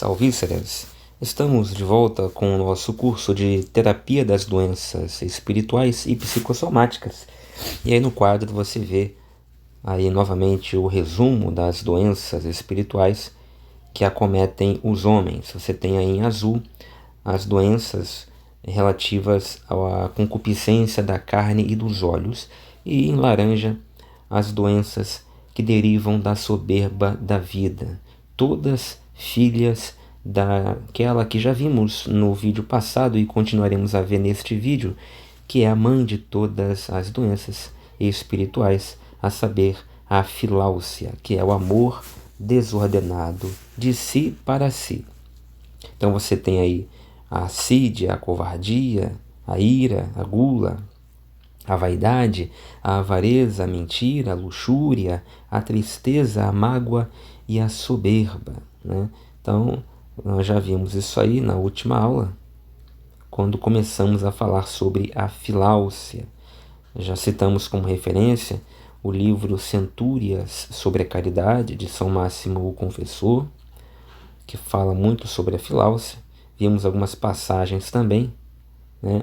Alvíceras, estamos de volta com o nosso curso de Terapia das Doenças Espirituais e Psicossomáticas. E aí no quadro você vê aí novamente o resumo das doenças espirituais que acometem os homens. Você tem aí em azul as doenças relativas à concupiscência da carne e dos olhos, e em laranja as doenças que derivam da soberba da vida, todas filhas daquela que já vimos no vídeo passado e continuaremos a ver neste vídeo, que é a mãe de todas as doenças espirituais, a saber, a filáusia, que é o amor desordenado de si para si. Então você tem aí a assídia, a covardia, a ira, a gula, a vaidade, a avareza, a mentira, a luxúria, a tristeza, a mágoa e a soberba, né? Então, nós já vimos isso aí na última aula, quando começamos a falar sobre a filáusia. Já citamos como referência o livro Centúrias sobre a Caridade, de São Máximo o Confessor, que fala muito sobre a filáusia. Vimos algumas passagens também, né,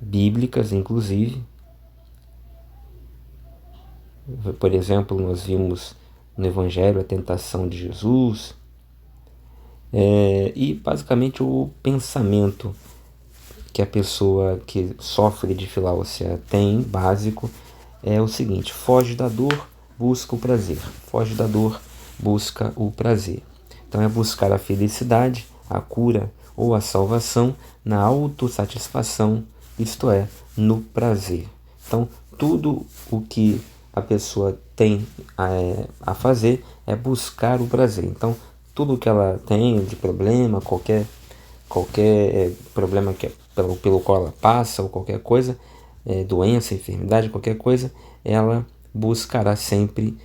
bíblicas inclusive. Por exemplo, nós vimos no Evangelho a tentação de Jesus, e basicamente o pensamento que a pessoa que sofre de filáusia tem, básico, é o seguinte: foge da dor, busca o prazer. Foge da dor, busca o prazer. Então é buscar a felicidade, a cura ou a salvação na autossatisfação, isto é, no prazer. Então tudo o que a pessoa tem a fazer é buscar o prazer. Então tudo que ela tem de problema, qualquer problema pelo qual ela passa, ou qualquer coisa, doença, enfermidade, qualquer coisa, ela buscará sempre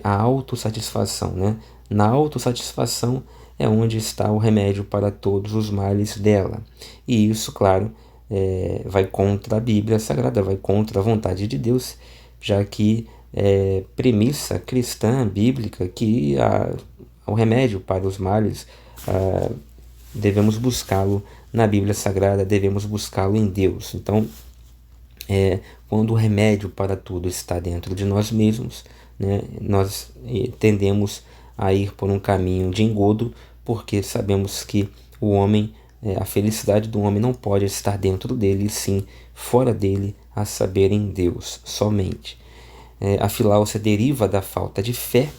a autossatisfação, né? Na autossatisfação é onde está o remédio para todos os males dela. E isso, claro, vai contra a Bíblia Sagrada, vai contra a vontade de Deus, já que é premissa cristã, bíblica, que o remédio para os males devemos buscá-lo na Bíblia Sagrada, devemos buscá-lo em Deus. Então, quando o remédio para tudo está dentro de nós mesmos, né, nós tendemos a ir por um caminho de engodo, porque sabemos que o homem, a felicidade do homem não pode estar dentro dele, sim fora dele, a saber, em Deus somente. A filáusia deriva da falta de fé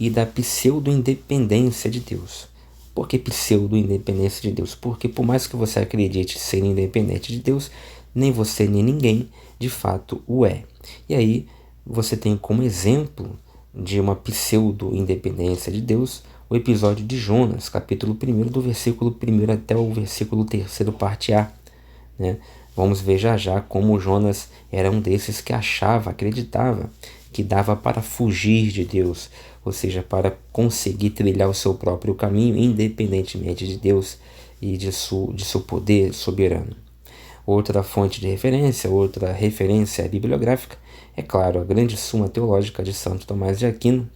e da pseudo-independência de Deus. Por que pseudo-independência de Deus? Porque por mais que você acredite ser independente de Deus, nem você nem ninguém de fato o é. E aí você tem como exemplo de uma pseudo-independência de Deus o episódio de Jonas, capítulo 1, do versículo 1 até o versículo 3, parte A, né? Vamos ver já como Jonas era um desses que acreditava que dava para fugir de Deus, ou seja, para conseguir trilhar o seu próprio caminho, independentemente de Deus e de seu poder soberano. Outra fonte de referência, outra referência bibliográfica, é claro, a grande Suma Teológica de Santo Tomás de Aquino,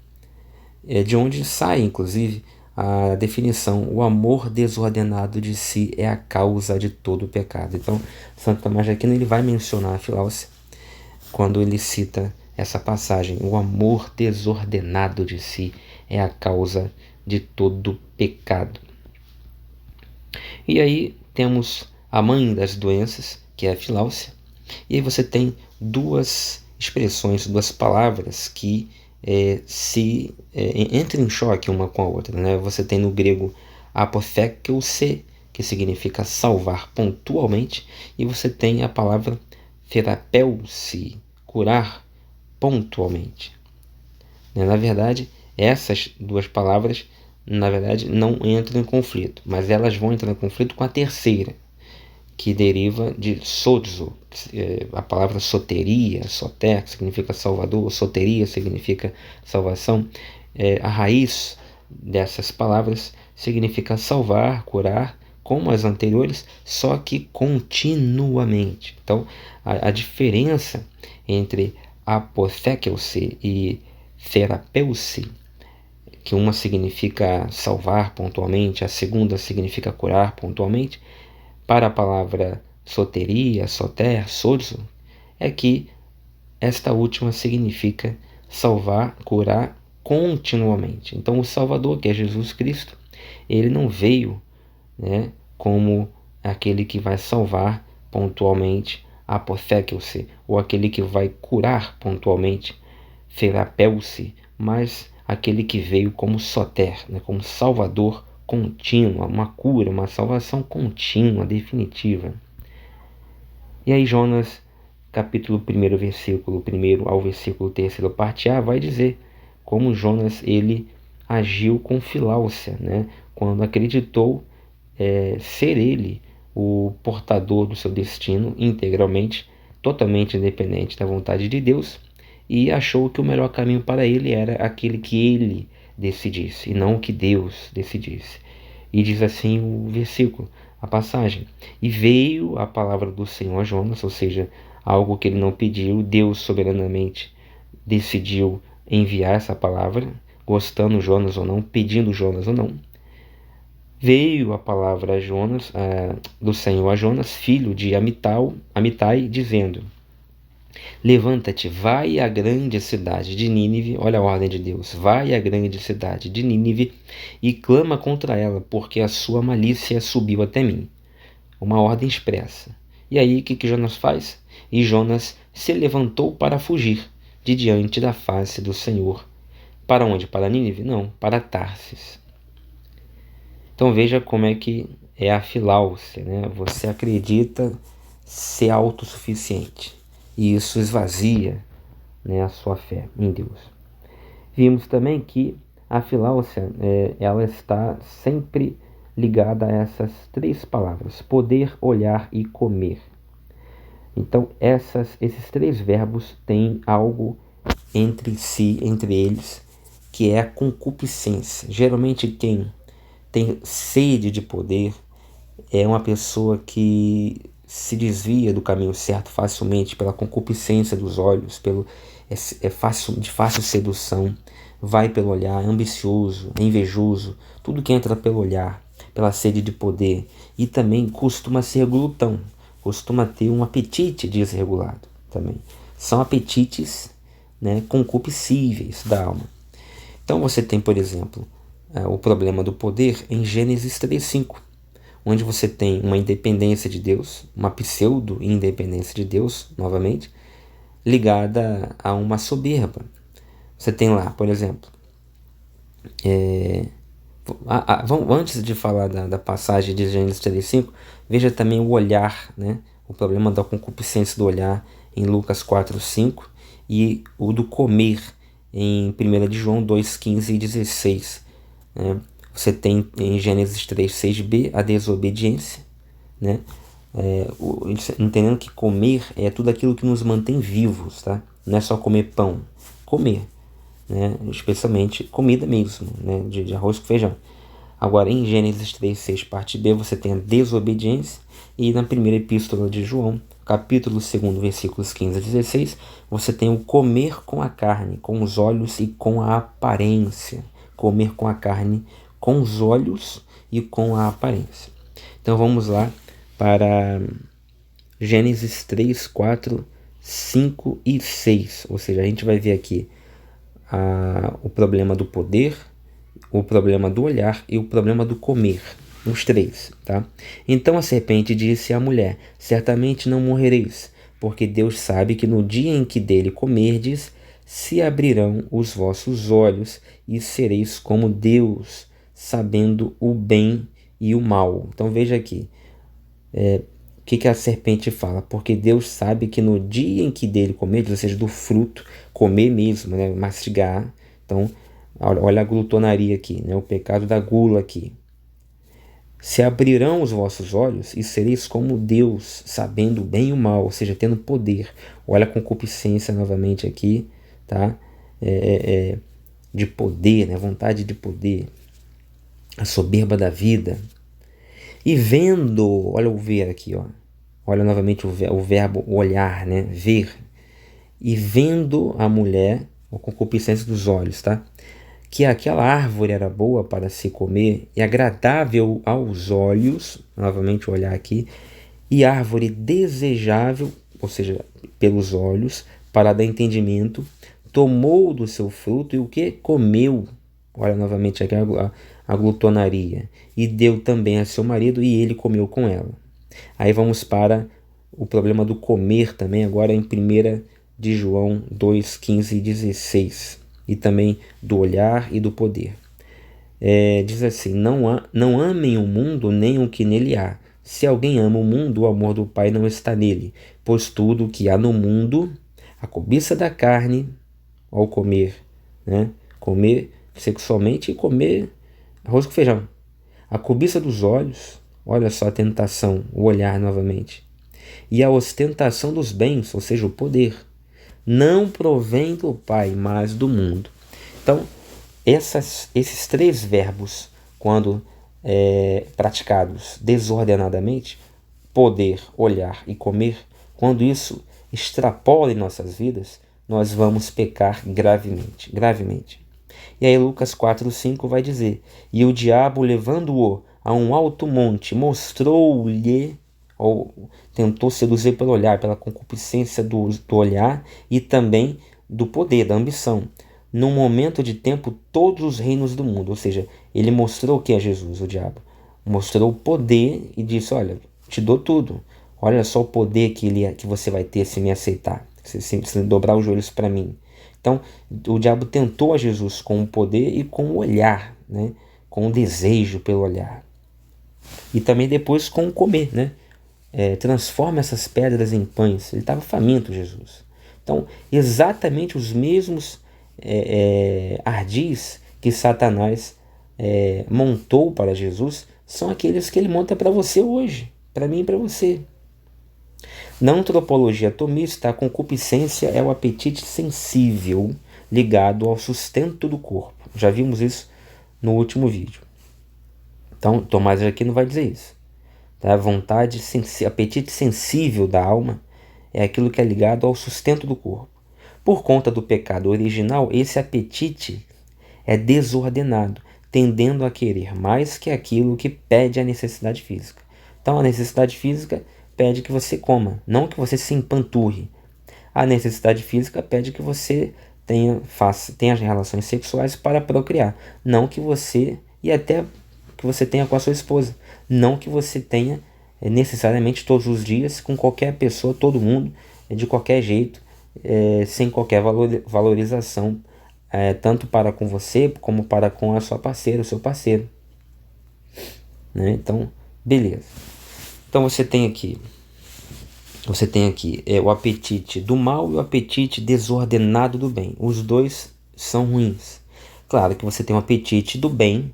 de onde sai, inclusive, a definição: o amor desordenado de si é a causa de todo o pecado. Então, Santo Tomás de Aquino ele vai mencionar a filáusia quando ele cita essa passagem: o amor desordenado de si é a causa de todo pecado. E aí temos a mãe das doenças, que é a filáusia, e aí você tem duas expressões, duas palavras que entram em choque uma com a outra, né? Você tem no grego apothekeusse, que significa salvar pontualmente, e você tem a palavra therapeusi, curar pontualmente. Na verdade, essas duas palavras não entram em conflito, mas elas vão entrar em conflito com a terceira, que deriva de sozo, a palavra soteria, soter, que significa salvador, soteria significa salvação. A raiz dessas palavras significa salvar, curar, como as anteriores, só que continuamente. Então, a diferença entre apothekeusse e therapeusse, que uma significa salvar pontualmente, a segunda significa curar pontualmente, para a palavra soteria, soter, sozo, é que esta última significa salvar, curar continuamente. Então, o Salvador, que é Jesus Cristo, ele não veio, né, como aquele que vai salvar pontualmente, apothecose, ou aquele que vai curar pontualmente, therapeusi, mas aquele que veio como soter, né, como salvador contínuo, uma cura, uma salvação contínua, definitiva. E aí Jonas, capítulo 1, versículo 1 ao versículo 3, parte A, vai dizer como Jonas ele agiu com Filáusia, né, quando acreditou ser ele o portador do seu destino integralmente, totalmente independente da vontade de Deus, e achou que o melhor caminho para ele era aquele que ele decidisse, e não o que Deus decidisse. E diz assim o versículo, a passagem: e veio a palavra do Senhor a Jonas, ou seja, algo que ele não pediu, Deus soberanamente decidiu enviar essa palavra, gostando Jonas ou não, pedindo Jonas ou não. Veio a palavra a Jonas, do Senhor a Jonas, filho de Amitai, dizendo: levanta-te, vai à grande cidade de Nínive, olha a ordem de Deus, vai à grande cidade de Nínive e clama contra ela, porque a sua malícia subiu até mim. Uma ordem expressa. E aí, o que Jonas faz? E Jonas se levantou para fugir de diante da face do Senhor. Para onde? Para Nínive? Não, para Tarsis. Então veja como é que é a filáusia, né? Você acredita ser autossuficiente e isso esvazia, né, a sua fé em Deus. Vimos também que a filáusia ela está sempre ligada a essas três palavras: poder, olhar e comer. Então esses três verbos têm algo entre eles, que é a concupiscência. Geralmente quem tem sede de poder é uma pessoa que se desvia do caminho certo facilmente pela concupiscência dos olhos, de fácil sedução, vai pelo olhar, é ambicioso, é invejoso, tudo que entra pelo olhar, pela sede de poder, e também costuma ser glutão, costuma ter um apetite desregulado também. São apetites, né, concupiscíveis da alma. Então você tem, por exemplo, o problema do poder em Gênesis 3:5, onde você tem uma independência de Deus, uma pseudo-independência de Deus, novamente, ligada a uma soberba. Você tem lá, por exemplo, antes de falar da passagem de Gênesis 3:5, veja também o olhar, né? O problema da concupiscência do olhar em Lucas 4:5 e o do comer em 1 de João 2:15 e 16. Né? Você tem em Gênesis 3:6b a desobediência, né? Entendendo que comer é tudo aquilo que nos mantém vivos, tá? Não é só comer pão, comer, né? Especialmente comida mesmo, né? de arroz com feijão. Agora em Gênesis 3:6 parte B você tem a desobediência, e na primeira epístola de João, capítulo 2, versículos 15 a 16, você tem o comer com a carne, com os olhos e com a aparência. Comer com a carne, com os olhos e com a aparência. Então vamos lá para Gênesis 3, 4, 5 e 6. Ou seja, a gente vai ver aqui o problema do poder, o problema do olhar e o problema do comer. Os três, tá? Então a serpente disse à mulher: certamente não morrereis, porque Deus sabe que no dia em que dele comerdes, se abrirão os vossos olhos e sereis como Deus, sabendo o bem e o mal. Então veja aqui, o que a serpente fala? Porque Deus sabe que no dia em que dele comerdes, ou seja, do fruto, comer mesmo, né? Mastigar. Então, olha a glutonaria aqui, né? O pecado da gula aqui. Se abrirão os vossos olhos e sereis como Deus, sabendo o bem e o mal, ou seja, tendo poder. Olha a concupiscência novamente aqui, tá? De poder, né? Vontade de poder, a soberba da vida. E vendo, olha o ver aqui, ó. Olha novamente o verbo olhar, né? Ver. E vendo a mulher, a concupiscência dos olhos, tá? que aquela árvore era boa para se comer e agradável aos olhos, novamente olhar aqui, e árvore desejável, ou seja, pelos olhos, para dar entendimento, tomou do seu fruto e o que? Comeu. Olha novamente aqui a glutonaria. E deu também a seu marido e ele comeu com ela. Aí vamos para o problema do comer também, agora em 1 de João 2, 15 e 16. E também do olhar e do poder. Diz assim, não amem o mundo nem o que nele há. Se alguém ama o mundo, o amor do Pai não está nele. Pois tudo o que há no mundo, a cobiça da carne, ao comer, né? Comer sexualmente e comer arroz com feijão. A cobiça dos olhos, olha só a tentação, o olhar novamente. E a ostentação dos bens, ou seja, o poder, não provém do Pai, mas do mundo. Então, esses três verbos, quando praticados desordenadamente, poder, olhar e comer, quando isso extrapola em nossas vidas, nós vamos pecar gravemente, gravemente. E aí Lucas 4:5 vai dizer, e o diabo, levando-o a um alto monte, mostrou-lhe, ou tentou seduzir pelo olhar, pela concupiscência do olhar e também do poder, da ambição, num momento de tempo, todos os reinos do mundo. Ou seja, ele mostrou o que é Jesus, o diabo? Mostrou o poder e disse, olha, te dou tudo. Olha só o poder que você vai ter se me aceitar, se dobrar os joelhos para mim. Então, o diabo tentou a Jesus com o poder e com o olhar, né? Com o desejo pelo olhar. E também depois com o comer, né? Transforma essas pedras em pães. Ele estava faminto, Jesus. Então, exatamente os mesmos ardis que Satanás montou para Jesus são aqueles que ele monta para você hoje, para mim e para você. Na antropologia atomista, a concupiscência é o apetite sensível ligado ao sustento do corpo. Já vimos isso no último vídeo. Então, Tomás aqui não vai dizer isso. Tá? A vontade, apetite sensível da alma é aquilo que é ligado ao sustento do corpo. Por conta do pecado original, esse apetite é desordenado, tendendo a querer mais que aquilo que pede a necessidade física. Então, a necessidade física pede que você coma, não que você se empanturre. A necessidade física pede que você tenha relações sexuais para procriar, não que você, e até que você tenha com a sua esposa, não que você tenha necessariamente todos os dias com qualquer pessoa, todo mundo, de qualquer jeito, sem qualquer valorização, tanto para com você como para com a sua parceira, o seu parceiro, né? Então, beleza. Então você tem aqui o apetite do mal e o apetite desordenado do bem. Os dois são ruins. Claro que você tem o apetite do bem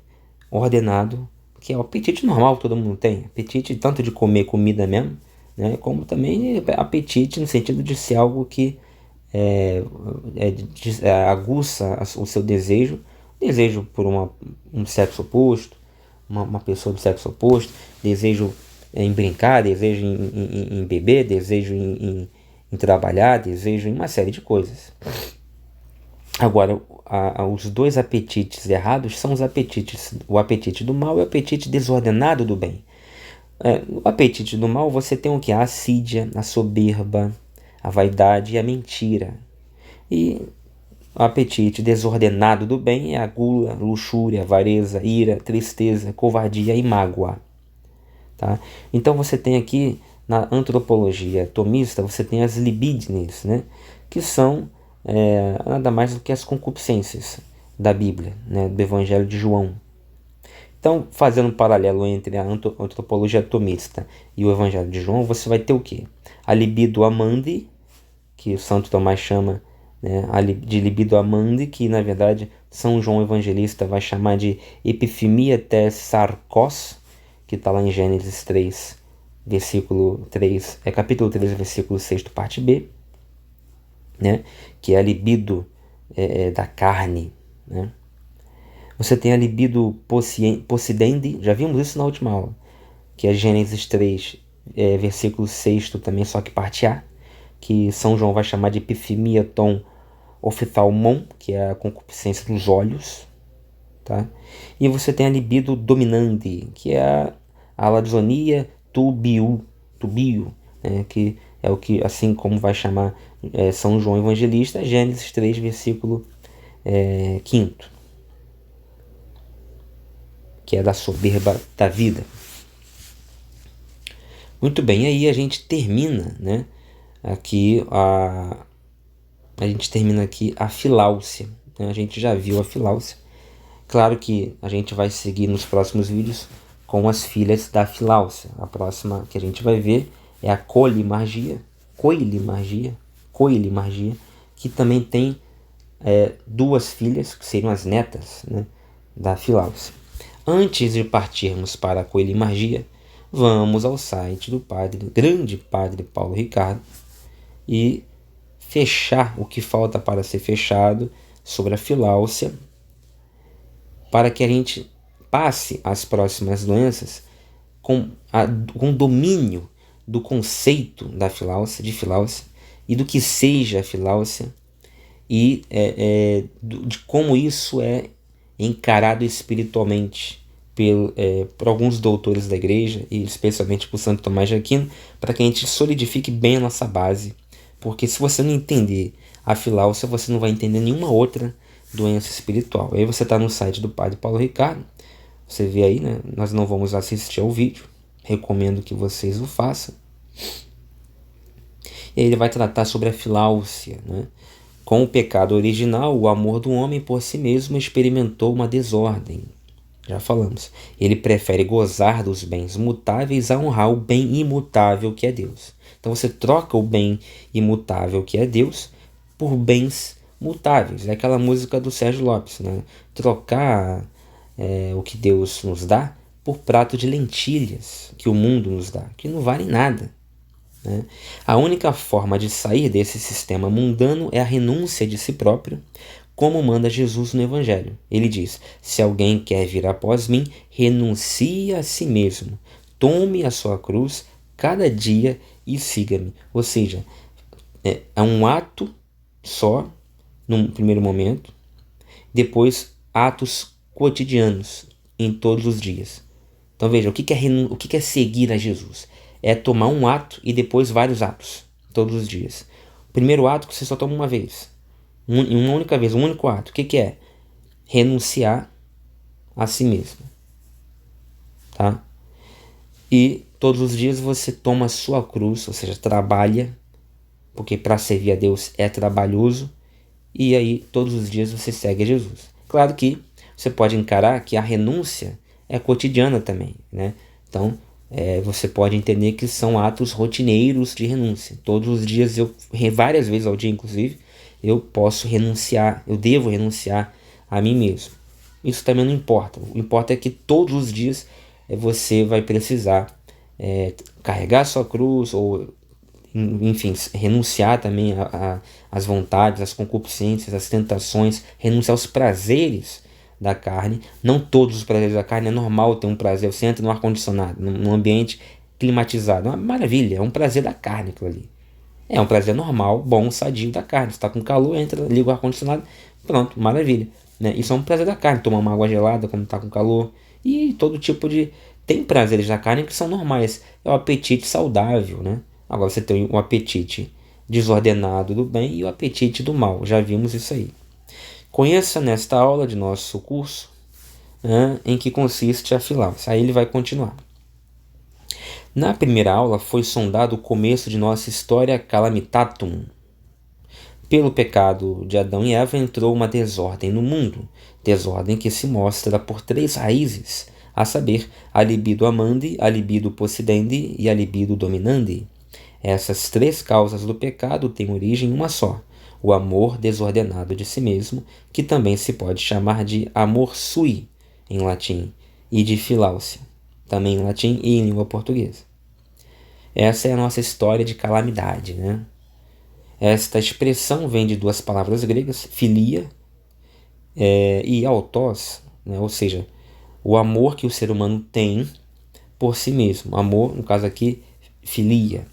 ordenado, que é o apetite normal, todo mundo tem. Apetite tanto de comer comida mesmo, né, como também apetite no sentido de ser algo que aguça o seu desejo por um sexo oposto, uma pessoa do sexo oposto, desejo em brincar, desejo em beber, desejo em trabalhar, desejo em uma série de coisas. Agora, os dois apetites errados são os apetites, o apetite do mal e o apetite desordenado do bem. O apetite do mal, você tem o que? A assídia, a soberba, a vaidade e a mentira. E o apetite desordenado do bem é a gula, luxúria, avareza, ira, tristeza, covardia e mágoa. Tá? Então você tem aqui na antropologia tomista, você tem as libídines, né? Que são nada mais do que as concupiscências da Bíblia, né? Do Evangelho de João. Então, fazendo um paralelo entre a antropologia tomista e o Evangelho de João, você vai ter o quê? A libido amandi, que o Santo Tomás chama, né, de libido amandi, que na verdade São João Evangelista vai chamar de epifimia tes sarkos, que está lá em Gênesis 3, versículo 3, capítulo 3, versículo 6, parte B, né, que é a libido da carne, né? Você tem a libido possidendi, já vimos isso na última aula, que é Gênesis 3, versículo 6 também, só que parte A, que São João vai chamar de epifimia ton oftalmon, que é a concupiscência dos olhos, tá? E você tem a libido dominante, que é a alazonia tubio, né? Que é o que, assim como vai chamar São João Evangelista, Gênesis 3, versículo 5, que é da soberba da vida. Muito bem, aí a gente termina, né, aqui a gente termina aqui a Filáusia, né? A gente já viu a Filáusia. Claro que a gente vai seguir nos próximos vídeos com as filhas da Filáusia. A próxima que a gente vai ver é a Coilimargia, que também tem duas filhas, que seriam as netas, né, da Filáusia. Antes de partirmos para a Coilimargia, vamos ao site do grande padre Paulo Ricardo e fechar o que falta para ser fechado sobre a Filáusia, para que a gente passe as próximas doenças com domínio do conceito da Filáusia, de Filáusia, e do que seja a Filáusia, e de como isso é encarado espiritualmente por alguns doutores da igreja, e especialmente por Santo Tomás de Aquino, para que a gente solidifique bem a nossa base, porque se você não entender a Filáusia, você não vai entender nenhuma outra doença espiritual. Aí você está no site do Padre Paulo Ricardo, você vê aí, né? Nós não vamos assistir ao vídeo, recomendo que vocês o façam. E aí ele vai tratar sobre a Filáusia, né? Com o pecado original, o amor do homem por si mesmo experimentou uma desordem. Já falamos. Ele prefere gozar dos bens mutáveis a honrar o bem imutável que é Deus. Então você troca o bem imutável que é Deus por bens mutáveis. É aquela música do Sérgio Lopes, né? Trocar o que Deus nos dá por prato de lentilhas que o mundo nos dá, que não vale nada, né? A única forma de sair desse sistema mundano é a renúncia de si próprio, como manda Jesus no Evangelho. Ele diz: se alguém quer vir após mim, renuncie a si mesmo, tome a sua cruz cada dia e siga-me. Ou seja, é um ato só, num primeiro momento, depois atos cotidianos, em todos os dias. Então veja, o que é seguir a Jesus? É tomar um ato e depois vários atos, todos os dias. O primeiro ato que você só toma uma vez, uma única vez, um único ato. O que é? Renunciar a si mesmo, tá? E todos os dias você toma a sua cruz, ou seja, trabalha, porque para servir a Deus é trabalhoso, e aí todos os dias você segue a Jesus. Claro que você pode encarar que a renúncia é cotidiana também, né? Então, você pode entender que são atos rotineiros de renúncia. Todos os dias, várias vezes ao dia inclusive, eu posso renunciar, eu devo renunciar a mim mesmo. Isso também não importa. O que importa é que todos os dias você vai precisar carregar a sua cruz, ou enfim, renunciar também às vontades, às concupiscências, às tentações, renunciar aos prazeres da carne. Não todos os prazeres da carne, é normal ter um prazer. Você entra no ar-condicionado, num ambiente climatizado, uma maravilha, é um prazer da carne aquilo ali. É um prazer normal, bom, sadio da carne. Você está com calor, entra, liga o ar-condicionado, pronto, maravilha, né? Isso é um prazer da carne, tomar uma água gelada quando está com calor, e todo tipo de... Tem prazeres da carne que são normais, é o apetite saudável, né? Agora você tem o apetite desordenado do bem e o apetite do mal, já vimos isso aí. Conheça nesta aula de nosso curso, né, em que consiste a Filáusia. Aí ele vai continuar. Na primeira aula foi sondado o começo de nossa história calamitatum. Pelo pecado de Adão e Eva entrou uma desordem no mundo, desordem que se mostra por 3 raízes, a saber, a libido amandi, a libido possidendi e a libido dominandi. Essas 3 causas do pecado têm origem uma só, o amor desordenado de si mesmo, que também se pode chamar de amor sui, em latim, e de Filáusia, também em latim e em língua portuguesa. Essa é a nossa história de calamidade, né? Esta expressão vem de 2 palavras gregas, filia e autós, né? Ou seja, o amor que o ser humano tem por si mesmo. Amor, no caso aqui, filia.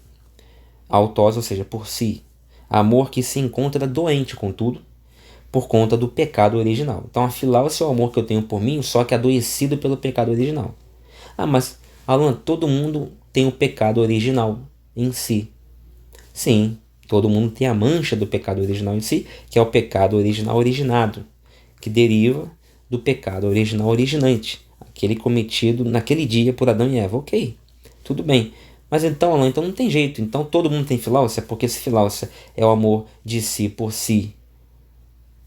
Autós, ou seja, por si. Amor que se encontra doente, contudo, por conta do pecado original. Então, a filáusia é o amor que eu tenho por mim, só que adoecido pelo pecado original. Ah, mas, Alan, todo mundo tem o pecado original em si. Sim, todo mundo tem a mancha do pecado original em si, que é o pecado original originado, que deriva do pecado original originante, aquele cometido naquele dia por Adão e Eva. Ok, tudo bem. Mas então, Alan, então não tem jeito. Então todo mundo tem filáusia, porque se filáusia é o amor de si por si,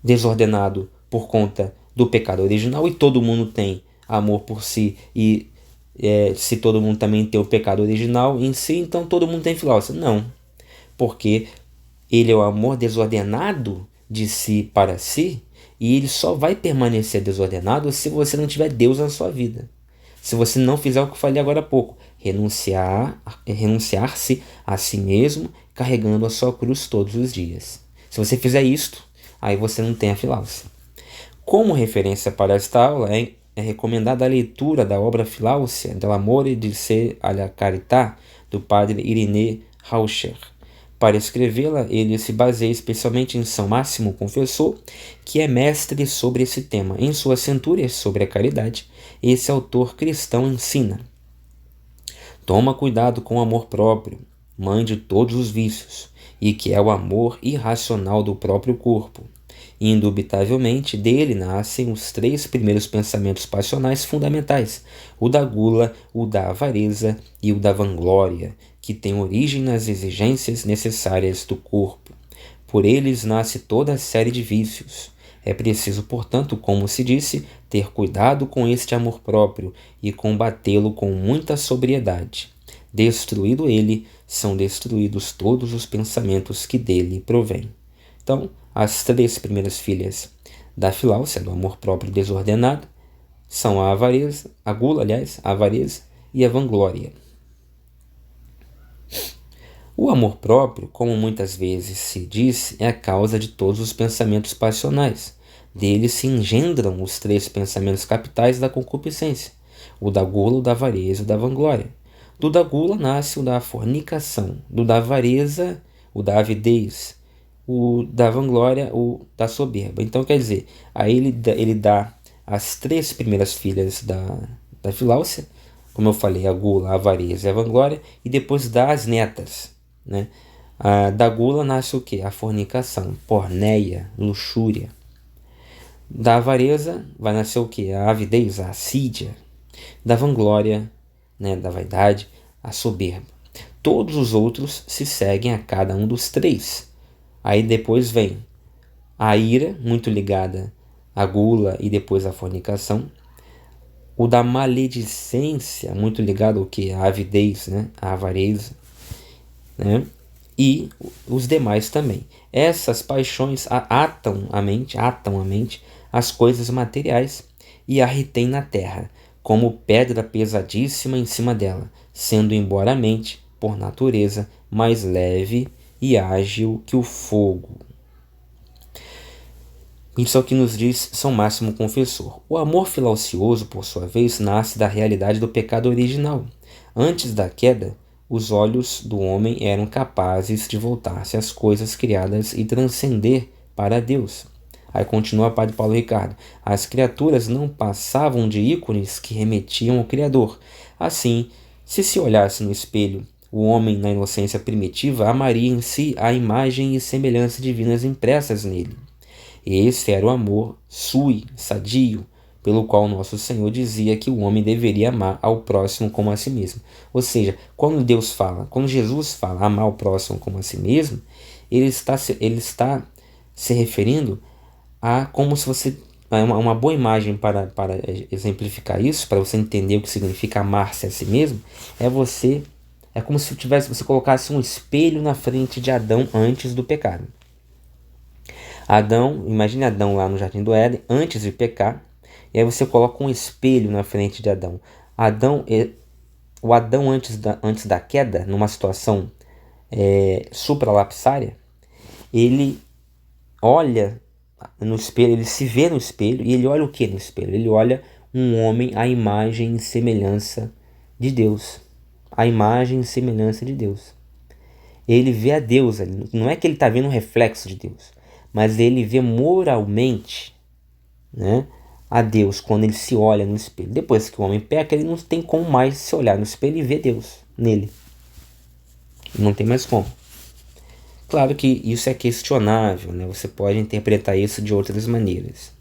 desordenado por conta do pecado original, e todo mundo tem amor por si, e se todo mundo também tem o pecado original em si, então todo mundo tem filáusia. Não, porque ele é o amor desordenado de si para si, e ele só vai permanecer desordenado se você não tiver Deus na sua vida. Se você não fizer o que eu falei agora há pouco, renunciar-se a si mesmo, carregando a sua cruz todos os dias. Se você fizer isto, aí você não tem a filáusia. Como referência para esta aula, é recomendada a leitura da obra Filáusia dell'amore di sé alla carità, do padre Ireneu Rauscher. Para escrevê-la, ele se baseia especialmente em São Máximo Confessor, que é mestre sobre esse tema. Em suas centúrias sobre a caridade, esse autor cristão ensina: toma cuidado com o amor próprio, mãe de todos os vícios, e que é o amor irracional do próprio corpo. Indubitavelmente, dele nascem os 3 primeiros pensamentos passionais fundamentais, o da gula, o da avareza e o da vanglória, que têm origem nas exigências necessárias do corpo. Por eles nasce toda a série de vícios. É preciso, portanto, como se disse, ter cuidado com este amor próprio e combatê-lo com muita sobriedade. Destruído ele, são destruídos todos os pensamentos que dele provêm. Então, as 3 primeiras filhas da filáusia, do amor próprio desordenado, são a avareza, a gula, aliás, a avareza e a vanglória. O amor próprio, como muitas vezes se diz, é a causa de todos os pensamentos passionais. Dele se engendram os 3 pensamentos capitais da concupiscência, o da gula, o da avareza e o da vanglória. Do da gula nasce o da fornicação, do da avareza, o da avidez, o da vanglória, o da soberba. Então, quer dizer, aí ele dá as 3 primeiras filhas da filáusia, como eu falei, a gula, a avareza e a vanglória, e depois dá as netas, né? Da gula nasce o quê? A fornicação, porneia, luxúria. Da avareza vai nascer o quê? A avidez, a assídia. Da vanglória, né, da vaidade, a soberba. Todos os outros se seguem a cada um dos 3. Aí depois vem a ira, muito ligada à gula e depois à fornicação. O da maledicência, muito ligado ao que? A avidez, né? A avareza, né? E os demais também. Essas paixões atam a mente às coisas materiais e a retém na terra, como pedra pesadíssima em cima dela, sendo embora a mente, por natureza, mais leve e ágil que o fogo. Isso é o que nos diz São Máximo Confessor. O amor filaucioso, por sua vez, nasce da realidade do pecado original. Antes da queda, os olhos do homem eram capazes de voltar-se às coisas criadas e transcender para Deus. Aí continua o Padre Paulo Ricardo. As criaturas não passavam de ícones que remetiam ao Criador. Assim, se olhasse no espelho, o homem, na inocência primitiva, amaria em si a imagem e semelhança divinas impressas nele. Esse era o amor sui, sadio, pelo qual nosso Senhor dizia que o homem deveria amar ao próximo como a si mesmo. Ou seja, quando Jesus fala amar o próximo como a si mesmo, ele está se referindo a como se você... Uma boa imagem para exemplificar isso, para você entender o que significa amar-se a si mesmo, é como se você colocasse um espelho na frente de Adão antes do pecado. Imagine Adão lá no Jardim do Éden, antes de pecar, e aí você coloca um espelho na frente de Adão. O Adão antes da queda, numa situação supralapsária, ele olha no espelho, ele se vê no espelho, e ele olha o que no espelho? Ele olha um homem à imagem e semelhança de Deus. A imagem e semelhança de Deus. Ele vê a Deus ali. Não é que ele está vendo um reflexo de Deus, mas ele vê moralmente, né, a Deus quando ele se olha no espelho. Depois que o homem peca, ele não tem como mais se olhar no espelho e ver Deus nele. Não tem mais como. Claro que isso é questionável, né? Você pode interpretar isso de outras maneiras.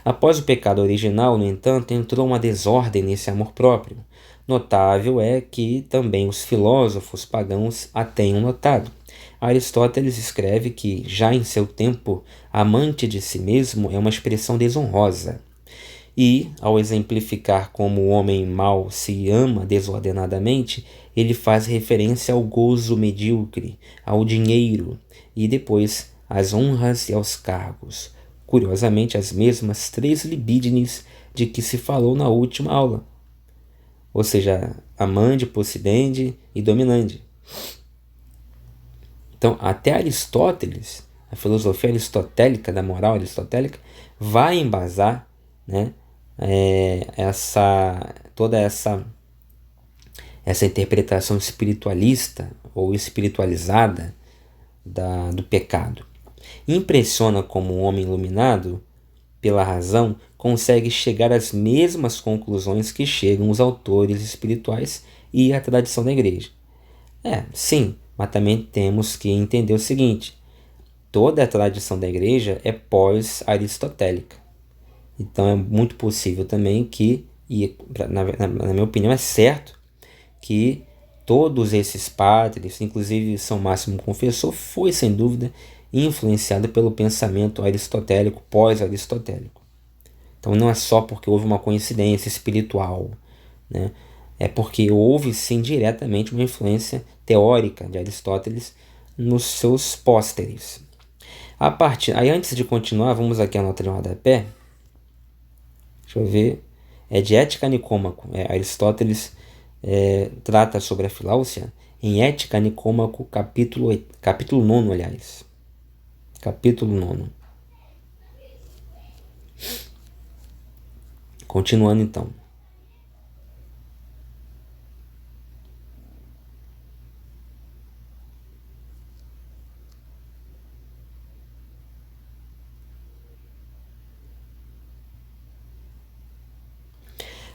Após o pecado original, no entanto, entrou uma desordem nesse amor próprio. Notável é que também os filósofos pagãos a tenham notado. Aristóteles escreve que, já em seu tempo, amante de si mesmo é uma expressão desonrosa. E, ao exemplificar como o homem mau se ama desordenadamente, ele faz referência ao gozo medíocre, ao dinheiro e depois às honras e aos cargos. Curiosamente, as mesmas três libídines de que se falou na última aula. Ou seja, amante, possidente e dominante. Então, até Aristóteles, a filosofia aristotélica, da moral aristotélica, vai embasar, né, toda essa interpretação espiritualista ou espiritualizada do pecado. Impressiona como um homem iluminado pela razão consegue chegar às mesmas conclusões que chegam os autores espirituais e a tradição da igreja. Sim, mas também temos que entender o seguinte: toda a tradição da igreja é pós-aristotélica. Então é muito possível também que, e na minha opinião é certo, que todos esses padres, inclusive São Máximo Confessor, foi sem dúvida influenciado pelo pensamento aristotélico, pós-aristotélico. Então não é só porque houve uma coincidência espiritual, né? É porque houve sim diretamente uma influência teórica de Aristóteles nos seus pósteres. Aí antes de continuar, vamos aqui à nota de rodapé. Deixa eu ver. É de Ética Nicômaco. Aristóteles trata sobre a Filáusia em Ética Nicômaco, capítulo 9, aliás. Capítulo 9. Continuando então.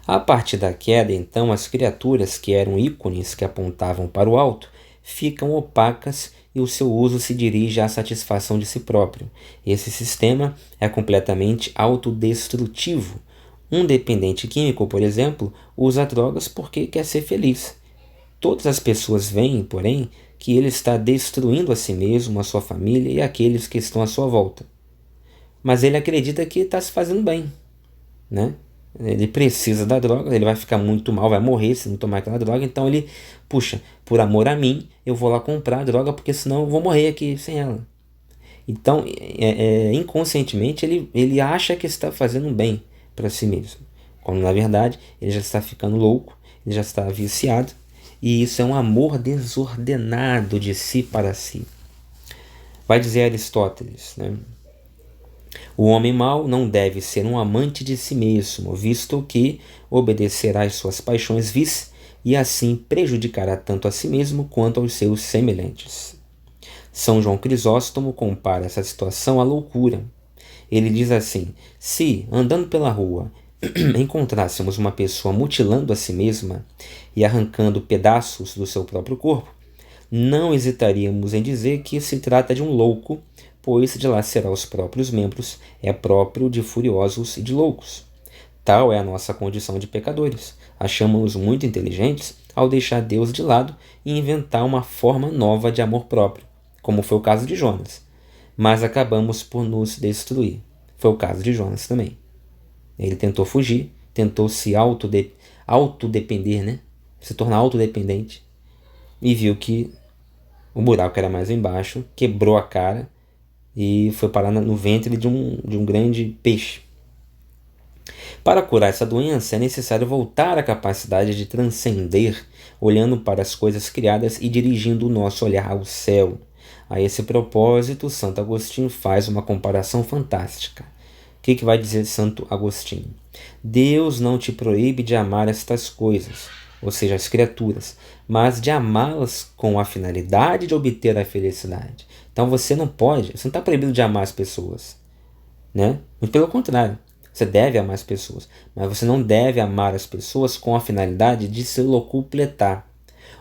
A partir da queda, então, as criaturas que eram ícones que apontavam para o alto ficam opacas e o seu uso se dirige à satisfação de si próprio. Esse sistema é completamente autodestrutivo. Um dependente químico, por exemplo, usa drogas porque quer ser feliz. Todas as pessoas veem, porém, que ele está destruindo a si mesmo, a sua família e aqueles que estão à sua volta. Mas ele acredita que está se fazendo bem, né? Ele precisa da droga, ele vai ficar muito mal, vai morrer se não tomar aquela droga. Então ele, puxa, por amor a mim, eu vou lá comprar a droga porque senão eu vou morrer aqui sem ela. Então, inconscientemente, ele acha que está fazendo um bem para si mesmo. Quando na verdade ele já está ficando louco, ele já está viciado. E isso é um amor desordenado de si para si. Vai dizer Aristóteles, né? O homem mau não deve ser um amante de si mesmo, visto que obedecerá às suas paixões vis e assim prejudicará tanto a si mesmo quanto aos seus semelhantes. São João Crisóstomo compara essa situação à loucura. Ele diz assim: se, andando pela rua, encontrássemos uma pessoa mutilando a si mesma e arrancando pedaços do seu próprio corpo, não hesitaríamos em dizer que se trata de um louco, pois dilacerar os próprios membros é próprio de furiosos e de loucos. Tal é a nossa condição de pecadores. Achamos-nos muito inteligentes ao deixar Deus de lado e inventar uma forma nova de amor próprio, como foi o caso de Jonas. Mas acabamos por nos destruir. Foi o caso de Jonas também. Ele tentou fugir, tentou se autodepender, né? Se tornar autodependente. E viu que o buraco era mais embaixo, quebrou a cara e foi parar no ventre de um grande peixe. Para curar essa doença, é necessário voltar à capacidade de transcender, olhando para as coisas criadas e dirigindo o nosso olhar ao céu. A esse propósito, Santo Agostinho faz uma comparação fantástica. O que vai dizer Santo Agostinho? Deus não te proíbe de amar estas coisas. ou seja, as criaturas, mas de amá-las com a finalidade de obter a felicidade. Então você não está proibido de amar as pessoas, né? Muito pelo contrário, você deve amar as pessoas, mas você não deve amar as pessoas com a finalidade de se locupletar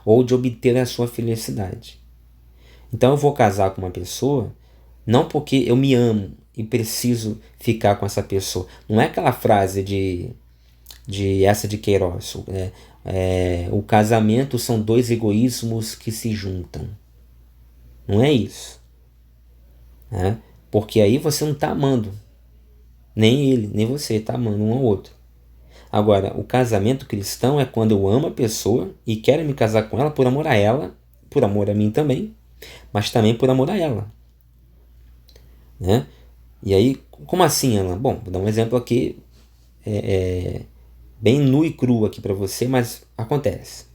ou de obter a sua felicidade. Então eu vou casar com uma pessoa não porque eu me amo e preciso ficar com essa pessoa. Não é aquela frase de essa de Queiroz, o casamento são dois egoísmos que se juntam. Não é isso, né? Porque aí você não está amando, nem ele, nem você está amando um ao outro. Agora, o casamento cristão é quando eu amo a pessoa e quero me casar com ela por amor a ela, por amor a mim também, mas também por amor a ela, né? E aí, como assim, Alan? Bom, vou dar um exemplo aqui, bem nu e cru aqui para você, mas acontece.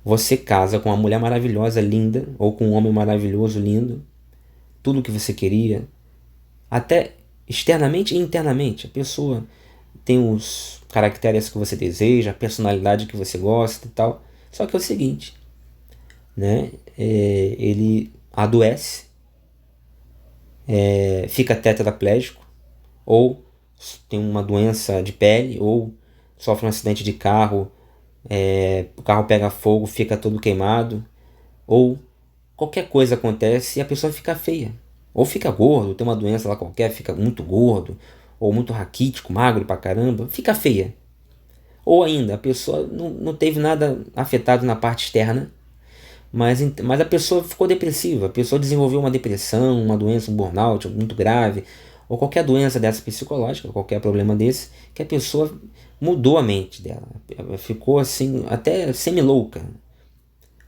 Você casa com uma mulher maravilhosa, linda, ou com um homem maravilhoso, lindo, tudo o que você queria, até externamente e internamente. A pessoa tem os caracteres que você deseja, a personalidade que você gosta e tal. Só que é o seguinte, né? Ele adoece, fica tetraplégico, ou tem uma doença de pele, ou sofre um acidente de carro, o carro pega fogo, fica todo queimado, ou qualquer coisa acontece e a pessoa fica feia. Ou fica gordo, tem uma doença lá qualquer, fica muito gordo, ou muito raquítico, magro pra caramba, fica feia. Ou ainda, a pessoa não teve nada afetado na parte externa, mas a pessoa ficou depressiva, a pessoa desenvolveu uma depressão, uma doença, um burnout muito grave, ou qualquer doença dessa psicológica, qualquer problema desse, que a pessoa mudou a mente dela, ela ficou assim, até semi-louca,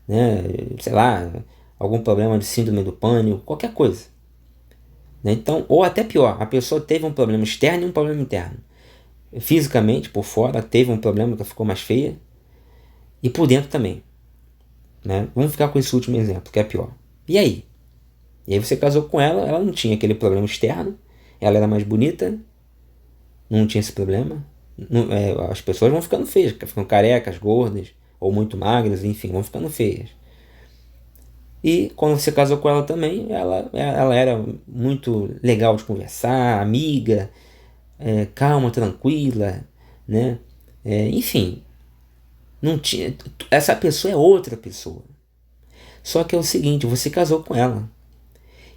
né? Sei lá, algum problema de síndrome do pânico, qualquer coisa, né? Então, ou até pior, a pessoa teve um problema externo e um problema interno. Fisicamente, por fora, teve um problema que ficou mais feia, e por dentro também, né? Vamos ficar com esse último exemplo, que é pior. E aí? E aí você casou com ela, ela não tinha aquele problema externo, ela era mais bonita, não tinha esse problema. As pessoas vão ficando feias, ficam carecas, gordas, ou muito magras, enfim, vão ficando feias. E quando você casou com ela também, ela era muito legal de conversar, amiga, calma, tranquila, né? Enfim, não tinha. Essa pessoa é outra pessoa. Só que é o seguinte, você casou com ela.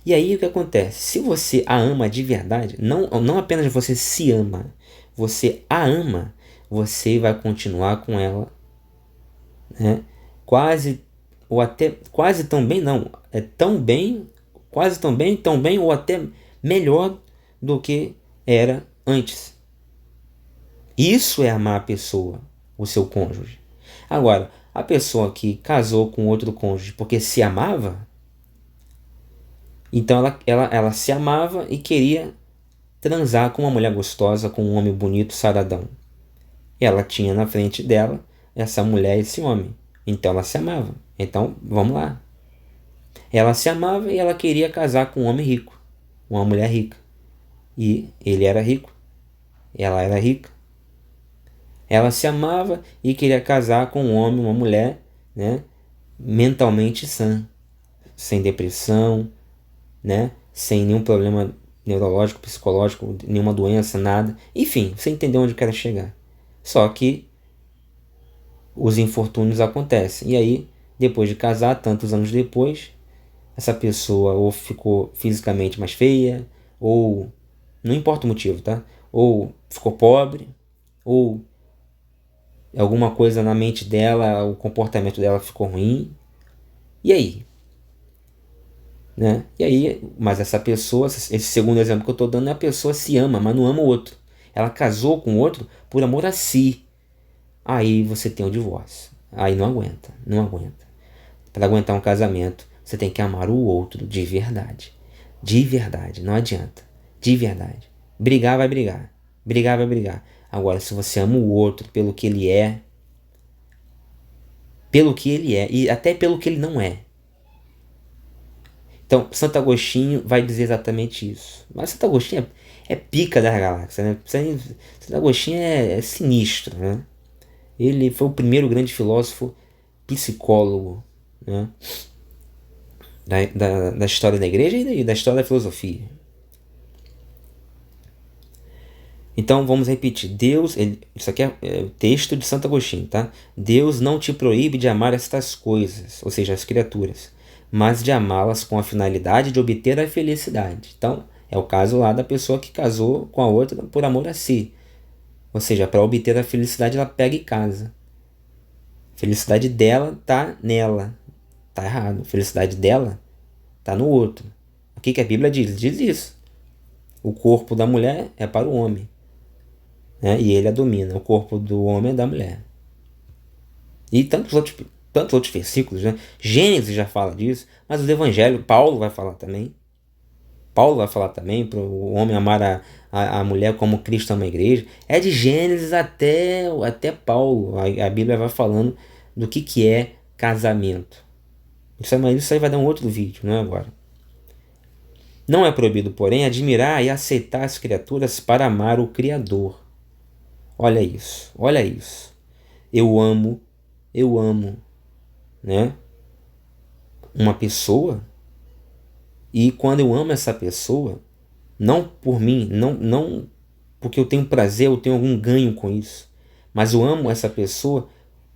E aí o que acontece? Se você a ama de verdade, não apenas você se ama, você a ama, você vai continuar com ela, né? Quase, ou até, quase tão bem não, é tão bem, quase tão bem ou até melhor do que era antes. Isso é amar a pessoa, o seu cônjuge. Agora, a pessoa que casou com outro cônjuge porque se amava, então ela se amava e queria transar com uma mulher gostosa, com um homem bonito, saradão. Ela tinha na frente dela essa mulher e esse homem. Então ela se amava. Então vamos lá. Ela se amava e ela queria casar com um homem rico, uma mulher rica. E ele era rico, ela era rica. Ela se amava e queria casar com um homem, uma mulher, né, mentalmente sã, sem depressão, né, sem nenhum problema neurológico, psicológico, nenhuma doença, nada. Enfim, você entendeu onde eu quero chegar. Só que os infortúnios acontecem. E aí, depois de casar, tantos anos depois, essa pessoa ou ficou fisicamente mais feia, ou não importa o motivo, tá? Ou ficou pobre, ou alguma coisa na mente dela, o comportamento dela ficou ruim. E aí? Né? E aí, mas essa pessoa, esse segundo exemplo que eu estou dando, é a pessoa se ama, mas não ama o outro. Ela casou com o outro por amor a si. Aí você tem o divórcio. Aí não aguenta, não aguenta. Para aguentar um casamento, você tem que amar o outro de verdade. De verdade, não adianta. De verdade. Brigar vai brigar. Brigar vai brigar. Agora, se você ama o outro pelo que ele é e até pelo que ele não é. Então, Santo Agostinho vai dizer exatamente isso. Mas Santo Agostinho é pica da galáxia, né? Santo Agostinho é sinistro, né? Ele foi o primeiro grande filósofo psicólogo, né, da história da igreja e da história da filosofia. Então vamos repetir. Isso aqui é o texto de Santo Agostinho, tá? Deus não te proíbe de amar estas coisas, ou seja, as criaturas, mas de amá-las com a finalidade de obter a felicidade. Então, é o caso lá da pessoa que casou com a outra por amor a si. Ou seja, para obter a felicidade, ela pega e casa. A felicidade dela tá nela. Tá errado. A felicidade dela tá no outro. O que a Bíblia diz? Diz isso. O corpo da mulher é para o homem, né? E ele a domina. O corpo do homem é da mulher. E tantos outros versículos, né? Gênesis já fala disso, mas os evangelhos, Paulo vai falar também. Paulo vai falar também para o homem amar a mulher como Cristo ama a igreja. É de Gênesis até Paulo. A Bíblia vai falando do que é casamento. Isso aí vai dar um outro vídeo, não é agora. Não é proibido, porém, admirar e aceitar as criaturas para amar o Criador. Olha isso, olha isso. Eu amo, né, uma pessoa, e quando eu amo essa pessoa, não por mim, não porque eu tenho prazer, eu tenho algum ganho com isso, mas eu amo essa pessoa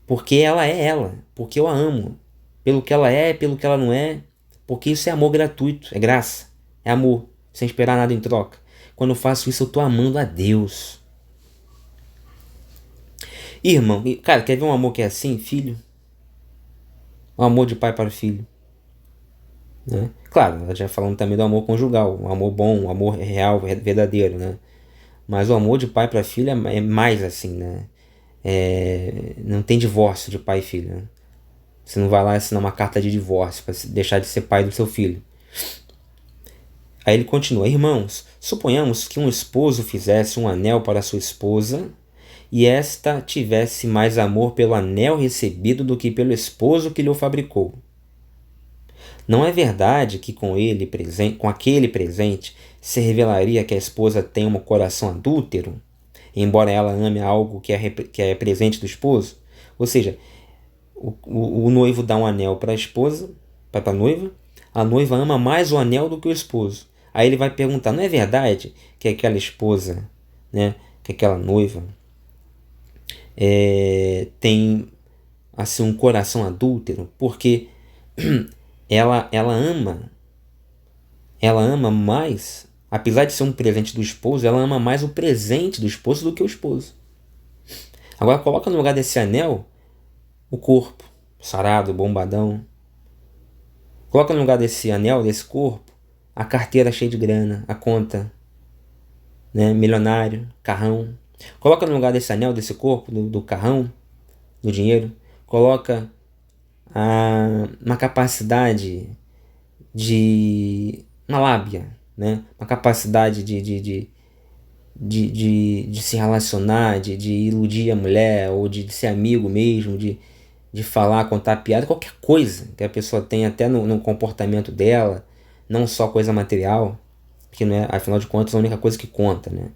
porque ela é ela, porque eu a amo, pelo que ela é, pelo que ela não é, porque isso é amor gratuito, é graça, é amor, sem esperar nada em troca. Quando eu faço isso, eu estou amando a Deus. Irmão, cara, quer ver um amor que é assim, filho? O amor de pai para o filho, né? Claro, já falando também do amor conjugal, um amor bom, um amor real, verdadeiro, né? Mas o amor de pai para filho é mais assim, né? Não tem divórcio de pai e filho, né? Você não vai lá assinar uma carta de divórcio para deixar de ser pai do seu filho. Aí ele continua: irmãos, suponhamos que um esposo fizesse um anel para sua esposa e esta tivesse mais amor pelo anel recebido do que pelo esposo que lhe o fabricou. Não é verdade que com aquele presente se revelaria que a esposa tem um coração adúltero, embora ela ame algo que é presente do esposo? Ou seja, o noivo dá um anel para a esposa, para a noiva ama mais o anel do que o esposo. Aí ele vai perguntar: não é verdade que aquela esposa, né, que aquela noiva tem assim um coração adúltero, porque ela ama mais, apesar de ser um presente do esposo, ela ama mais o presente do esposo do que o esposo. Agora coloca no lugar desse anel o corpo sarado, bombadão. Coloca no lugar desse anel, desse corpo, a carteira cheia de grana, a conta, né, milionário, carrão. Coloca no lugar desse anel, desse corpo, do carrão, do dinheiro, coloca uma capacidade uma lábia, né? Uma capacidade de se relacionar, de iludir a mulher, ou de ser amigo mesmo, de falar, contar piada, qualquer coisa que a pessoa tem até no comportamento dela, não só coisa material, que não é, afinal de contas, a única coisa que conta, né?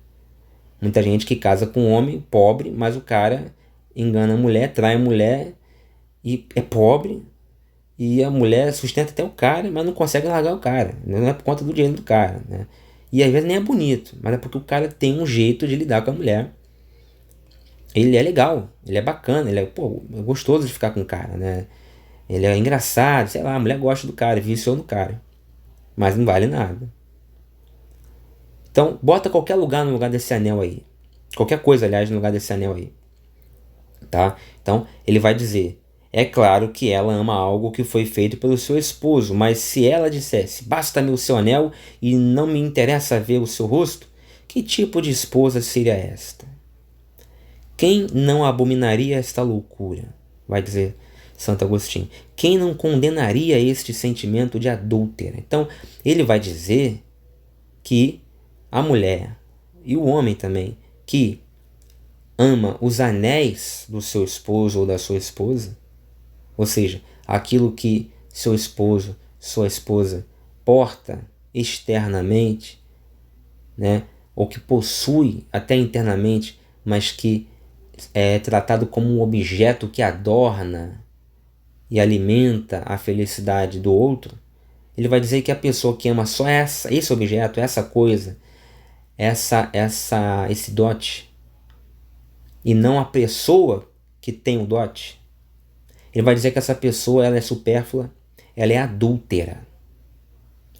Muita gente que casa com um homem pobre, mas o cara engana a mulher, trai a mulher e é pobre, e a mulher sustenta até o cara, mas não consegue largar o cara. Não é por conta do dinheiro do cara, né? E às vezes nem é bonito, mas é porque o cara tem um jeito de lidar com a mulher. Ele é legal, ele é bacana, ele é gostoso de ficar com o cara, né? Ele é engraçado, sei lá, a mulher gosta do cara, viciou no cara. Mas não vale nada. Então, bota qualquer lugar no lugar desse anel aí. Qualquer coisa, aliás, no lugar desse anel aí. Tá? Então, ele vai dizer: é claro que ela ama algo que foi feito pelo seu esposo, mas se ela dissesse: basta-me o seu anel e não me interessa ver o seu rosto, que tipo de esposa seria esta? Quem não abominaria esta loucura? Vai dizer Santo Agostinho. Quem não condenaria este sentimento de adúltera? Então, ele vai dizer que a mulher e o homem também que ama os anéis do seu esposo ou da sua esposa, ou seja, aquilo que seu esposo, sua esposa porta externamente, né, ou que possui até internamente, mas que é tratado como um objeto que adorna e alimenta a felicidade do outro, ele vai dizer que a pessoa que ama só esse objeto, essa coisa, esse dote, e não a pessoa que tem o dote, ele vai dizer que essa pessoa ela é supérflua, ela é adúltera.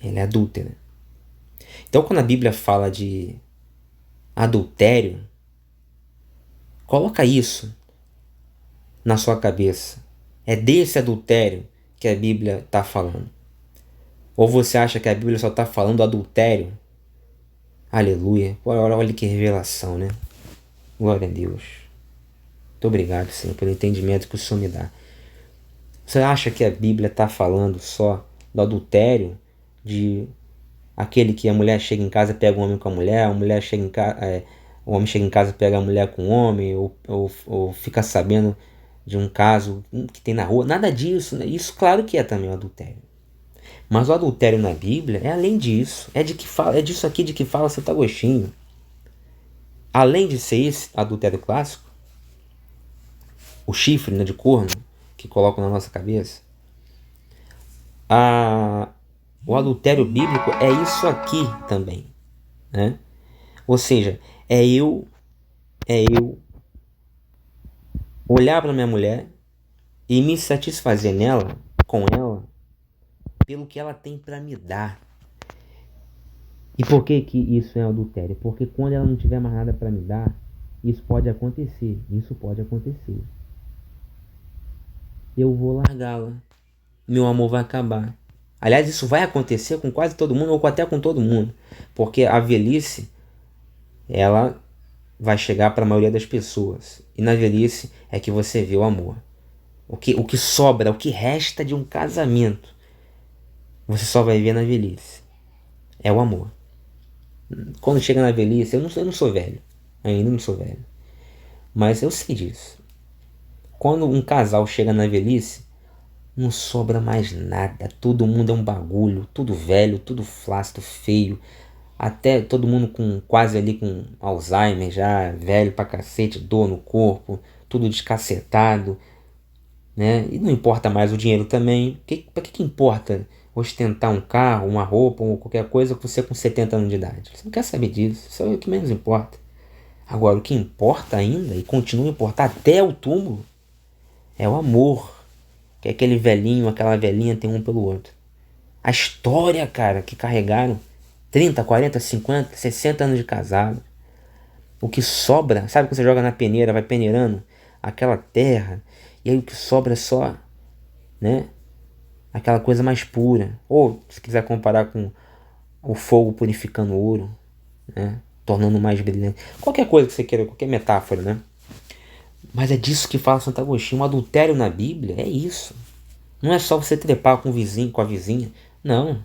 Ela é adúltera. Então, quando a Bíblia fala de adultério, coloca isso na sua cabeça. É desse adultério que a Bíblia está falando. Ou você acha que a Bíblia só está falando do adultério? Aleluia. Olha que revelação, né? Glória a Deus. Muito obrigado, Senhor, pelo entendimento que o Senhor me dá. Você acha que a Bíblia está falando só do adultério, de aquele que a mulher chega em casa e pega o homem com a mulher, a mulher chega em casa, o homem chega em casa e pega a mulher com o homem, ou fica sabendo de um caso que tem na rua? Nada disso, né? Isso claro que é também o adultério. Mas o adultério na Bíblia é além disso. É disso aqui de que fala Santo Agostinho. Além de ser esse adultério clássico, o chifre, né, de corno que colocam na nossa cabeça, o adultério bíblico é isso aqui também, né? Ou seja, é eu olhar para minha mulher e me satisfazer nela, com ela, pelo que ela tem para me dar. E por que isso é adultério? Porque quando ela não tiver mais nada para me dar, isso pode acontecer. Eu vou largá-la. Meu amor vai acabar. Aliás, isso vai acontecer com quase todo mundo, ou até com todo mundo. Porque a velhice, ela vai chegar para a maioria das pessoas. E na velhice é que você vê o amor. O que sobra, o que resta de um casamento, você só vai ver na velhice. É o amor. Quando chega na velhice, eu não sou velho. Ainda não sou velho. Mas eu sei disso. Quando um casal chega na velhice, não sobra mais nada. Todo mundo é um bagulho. Tudo velho, tudo flácido, feio. Até todo mundo quase ali com Alzheimer já, velho pra cacete, dor no corpo, tudo descacetado, né? E não importa mais o dinheiro também. Pra que importa ostentar um carro, uma roupa ou qualquer coisa com você com 70 anos de idade? Você não quer saber disso. Isso é o que menos importa. Agora, o que importa ainda, e continua a importar até o túmulo, é o amor. Que aquele velhinho, aquela velhinha tem um pelo outro. A história, cara, que carregaram 30, 40, 50, 60 anos de casado. O que sobra, sabe quando você joga na peneira, vai peneirando aquela terra, e aí o que sobra é só, né, aquela coisa mais pura. Ou, se quiser comparar com o fogo purificando o ouro, né, tornando mais brilhante. Qualquer coisa que você queira, qualquer metáfora, né? Mas é disso que fala Santo Agostinho. O adultério na Bíblia é isso. Não é só você trepar com o vizinho, com a vizinha. Não. Não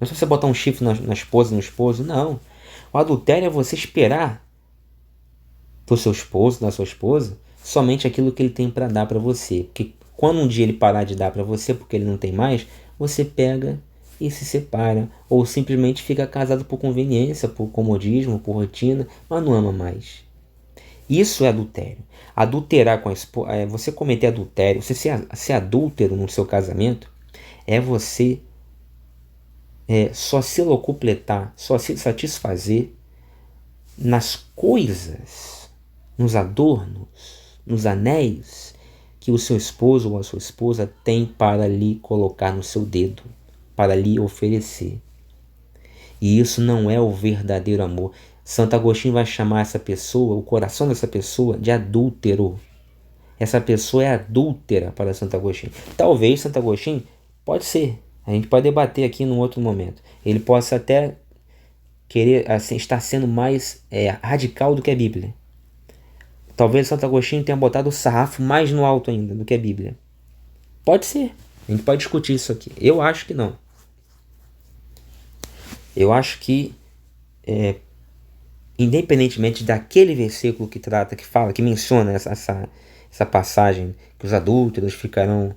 é só você botar um chifre na esposa, no esposo. Não. O adultério é você esperar do seu esposo, da sua esposa, somente aquilo que ele tem para dar para você. Porque quando um dia ele parar de dar para você porque ele não tem mais, você pega e se separa. Ou simplesmente fica casado por conveniência, por comodismo, por rotina, mas não ama mais. Isso é adultério. Adulterar com a esposa, você cometer adultério, você ser adúltero no seu casamento, é você só se locupletar, só se satisfazer nas coisas, nos adornos, nos anéis que o seu esposo ou a sua esposa tem para lhe colocar no seu dedo, para lhe oferecer. E isso não é o verdadeiro amor. Santo Agostinho vai chamar essa pessoa, o coração dessa pessoa, de adúltero. Essa pessoa é adúltera para Santo Agostinho. Talvez Santo Agostinho, pode ser, a gente pode debater aqui num outro momento. Ele possa até querer assim, estar sendo mais radical do que a Bíblia. Talvez Santo Agostinho tenha botado o sarrafo mais no alto ainda do que a Bíblia. Pode ser, a gente pode discutir isso aqui. Eu acho que não. Eu acho que independentemente daquele versículo que trata, que fala, que menciona essa passagem, que os adúlteros ficarão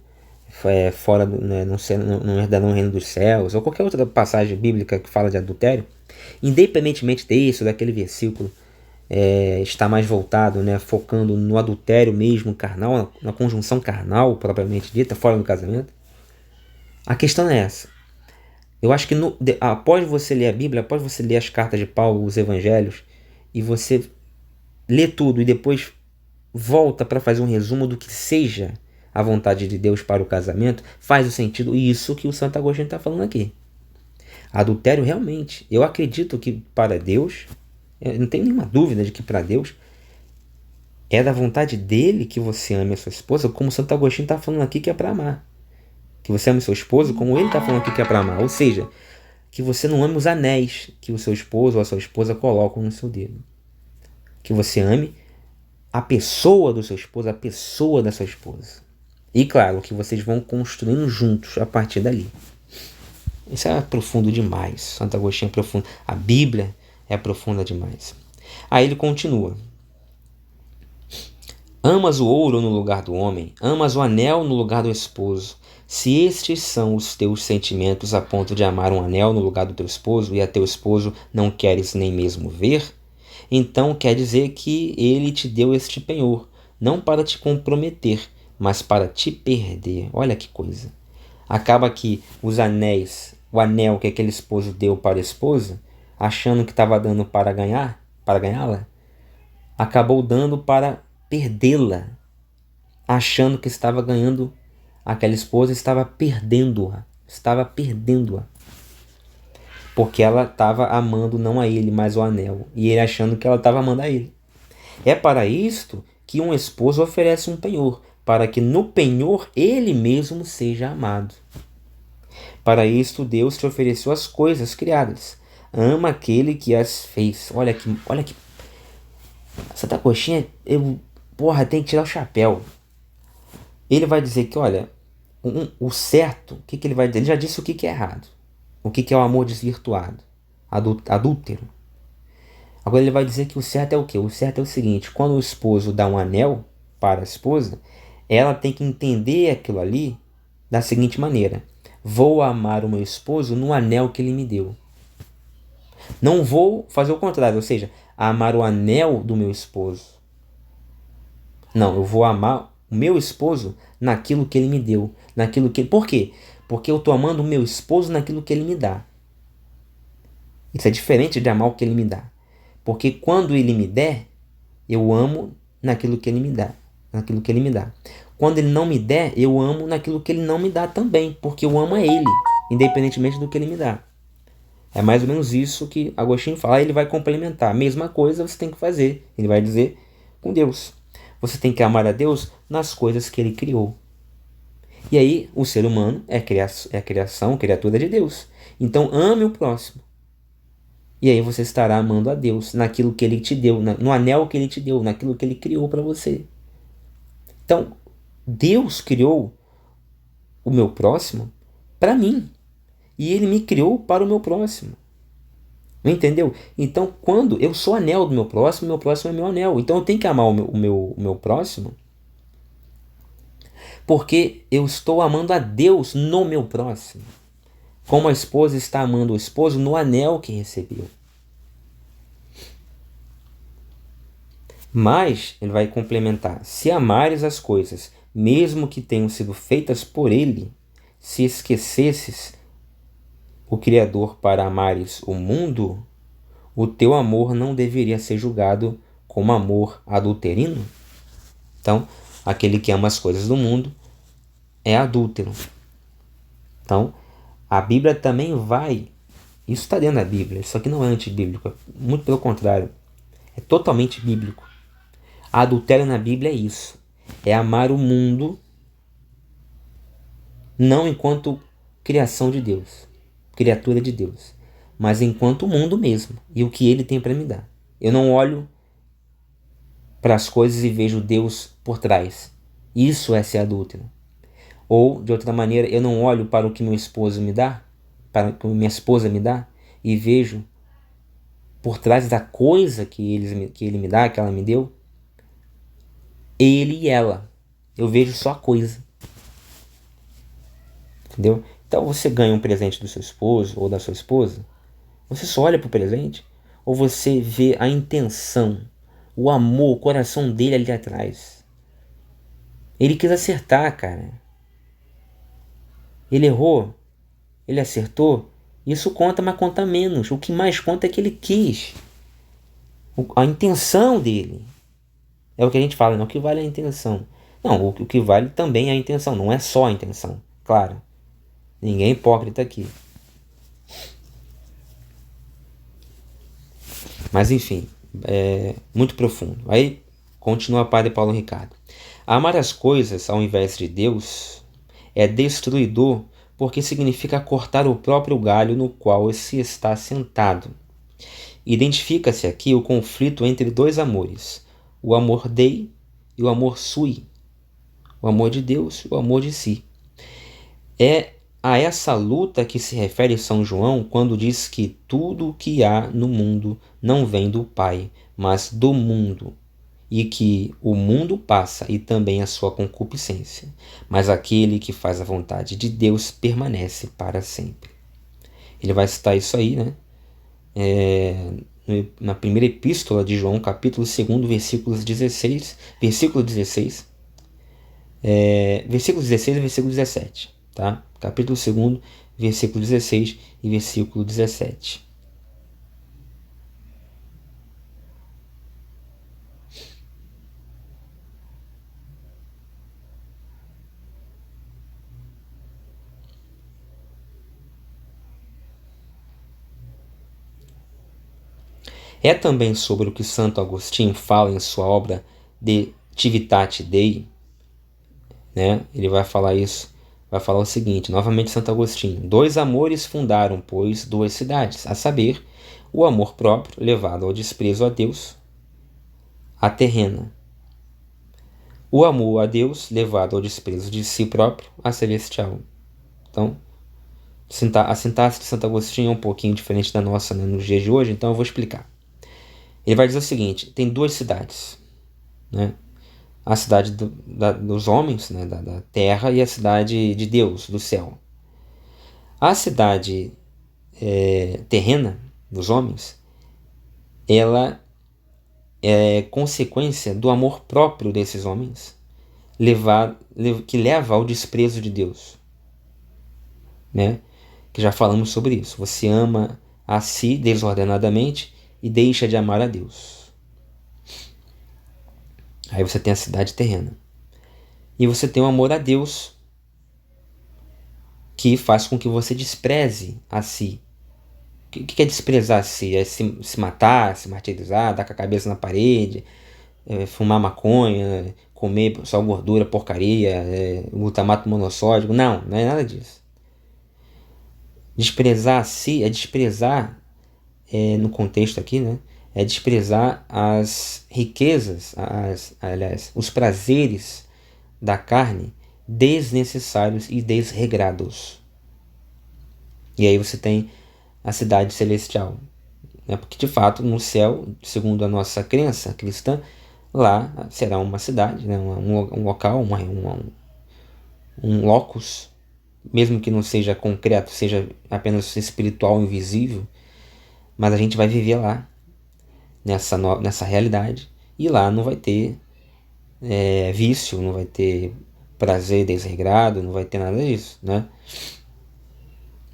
fora, né, não herdarão o reino dos céus, ou qualquer outra passagem bíblica que fala de adultério, independentemente disso, daquele versículo, está mais voltado, né, focando no adultério mesmo carnal, na conjunção carnal propriamente dita, fora do casamento. A questão é essa. Eu acho que após você ler a Bíblia, após você ler as cartas de Paulo, os evangelhos, e você lê tudo e depois volta para fazer um resumo do que seja a vontade de Deus para o casamento, faz o sentido, isso que o Santo Agostinho está falando aqui. Adultério realmente, eu acredito que para Deus, eu não tenho nenhuma dúvida de que para Deus é da vontade dele que você ame a sua esposa, como o Santo Agostinho está falando aqui que é para amar. Que você ame o seu esposo como ele está falando aqui que é para amar. Ou seja, que você não ame os anéis que o seu esposo ou a sua esposa colocam no seu dedo. Que você ame a pessoa do seu esposo, a pessoa da sua esposa. E claro, que vocês vão construindo juntos a partir dali. Isso é profundo demais. Santo Agostinho é profundo. A Bíblia é profunda demais. Aí ele continua. Amas o ouro no lugar do homem, amas o anel no lugar do esposo. Se estes são os teus sentimentos a ponto de amar um anel no lugar do teu esposo e a teu esposo não queres nem mesmo ver, então quer dizer que ele te deu este penhor, não para te comprometer, mas para te perder. Olha que coisa. Acaba que os anéis, o anel que aquele esposo deu para a esposa, achando que estava dando para ganhá-la, acabou dando para perdê-la, achando que estava ganhando aquela esposa, estava perdendo-a, porque ela estava amando não a ele, mas o anel, e ele achando que ela estava amando a ele. É para isto que um esposo oferece um penhor, para que no penhor ele mesmo seja amado. Para isto Deus te ofereceu as coisas criadas. Ama aquele que as fez. Olha que Santa Coxinha, tem que tirar o chapéu. Ele vai dizer que, olha, o certo, o que ele vai dizer? Ele já disse o que é errado. O que é o amor desvirtuado, adúltero. Agora ele vai dizer que o certo é o quê? O certo é o seguinte: quando o esposo dá um anel para a esposa, ela tem que entender aquilo ali da seguinte maneira: vou amar o meu esposo no anel que ele me deu. Não vou fazer o contrário, ou seja, amar o anel do meu esposo. Não, eu vou amar o meu esposo naquilo que ele me deu. Por quê? Porque eu estou amando o meu esposo naquilo que ele me dá. Isso é diferente de amar o que ele me dá. Porque quando ele me der, eu amo naquilo que ele me dá. Quando ele não me der, eu amo naquilo que ele não me dá também. Porque eu amo a ele, independentemente do que ele me dá. É mais ou menos isso que Agostinho fala. Ele vai complementar. A mesma coisa você tem que fazer. Ele vai dizer com Deus. Você tem que amar a Deus nas coisas que ele criou. E aí, o ser humano é criação, criatura de Deus. Então, ame o próximo. E aí você estará amando a Deus naquilo que ele te deu, no anel que ele te deu, naquilo que ele criou para você. Então, Deus criou o meu próximo para mim. E ele me criou para o meu próximo. Não entendeu? Então, quando eu sou anel do meu próximo é meu anel. Então, eu tenho que amar o meu próximo, porque eu estou amando a Deus no meu próximo. Como a esposa está amando o esposo no anel que recebeu. Mas, ele vai complementar: se amares as coisas, mesmo que tenham sido feitas por ele, se esquecesses o Criador para amares o mundo, o teu amor não deveria ser julgado como amor adulterino? Então, aquele que ama as coisas do mundo é adúltero. Então, a Bíblia também vai... Isso está dentro da Bíblia, isso aqui não é antibíblico, muito pelo contrário, é totalmente bíblico. Adultério na Bíblia é isso, é amar o mundo não enquanto criação de Deus, criatura de Deus, mas enquanto o mundo mesmo e o que ele tem para me dar. Eu não olho para as coisas e vejo Deus por trás. Isso é ser adúltero. Ou, de outra maneira, eu não olho para o que meu esposo me dá, para o que minha esposa me dá, e vejo por trás da coisa que ele me dá, que ela me deu, ele e ela. Eu vejo só a coisa. Entendeu? Então você ganha um presente do seu esposo ou da sua esposa, você só olha para o presente, ou você vê a intenção, o amor, o coração dele ali atrás. Ele quis acertar, cara. Ele errou, ele acertou. Isso conta, mas conta menos. O que mais conta é que ele quis. A intenção dele. É o que a gente fala, não, o que vale é a intenção. Não, o que vale também é a intenção, não é só a intenção. Claro, ninguém é hipócrita aqui. Mas enfim, é muito profundo. Aí continua o padre Paulo Ricardo. Amar as coisas ao invés de Deus é destruidor, porque significa cortar o próprio galho no qual se está sentado. Identifica-se aqui o conflito entre dois amores, o amor Dei e o amor Sui, o amor de Deus e o amor de si. É a essa luta que se refere São João quando diz que tudo o que há no mundo não vem do Pai, mas do mundo, e que o mundo passa e também a sua concupiscência, mas aquele que faz a vontade de Deus permanece para sempre. Ele vai citar isso aí, né? Na primeira epístola de João, capítulo 2, versículo 16 e versículo 17, tá? Capítulo 2, versículo 16 e versículo 17. É também sobre o que Santo Agostinho fala em sua obra De Civitate Dei, né? Ele vai falar isso, vai falar o seguinte, novamente Santo Agostinho: dois amores fundaram, pois, duas cidades, a saber, o amor próprio, levado ao desprezo a Deus, a terrena; o amor a Deus, levado ao desprezo de si próprio, a celestial. Então, a sintaxe de Santo Agostinho é um pouquinho diferente da nossa, né, nos dias de hoje, então eu vou explicar. Ele vai dizer o seguinte: tem duas cidades, né? A cidade dos homens, né, da terra, e a cidade de Deus, do céu. A cidade terrena dos homens, ela é consequência do amor próprio desses homens, que leva ao desprezo de Deus, né? Que já falamos sobre isso. Você ama a si desordenadamente e deixa de amar a Deus. Aí você tem a cidade terrena. E você tem o amor a Deus, que faz com que você despreze a si. O que é desprezar a si? É se matar, se martirizar, dar com a cabeça na parede, fumar maconha, comer só gordura, porcaria, glutamato monossódico. Não, não é nada disso. Desprezar a si é desprezar, no contexto aqui, né? É desprezar as riquezas, aliás, os prazeres da carne desnecessários e desregrados. E aí você tem a cidade celestial, né? Porque de fato no céu, segundo a nossa crença cristã, lá será uma cidade, né? um local, um locus, mesmo que não seja concreto, seja apenas espiritual, invisível, mas a gente vai viver lá, nessa realidade, e lá não vai ter vício, não vai ter prazer desregrado, não vai ter nada disso, né?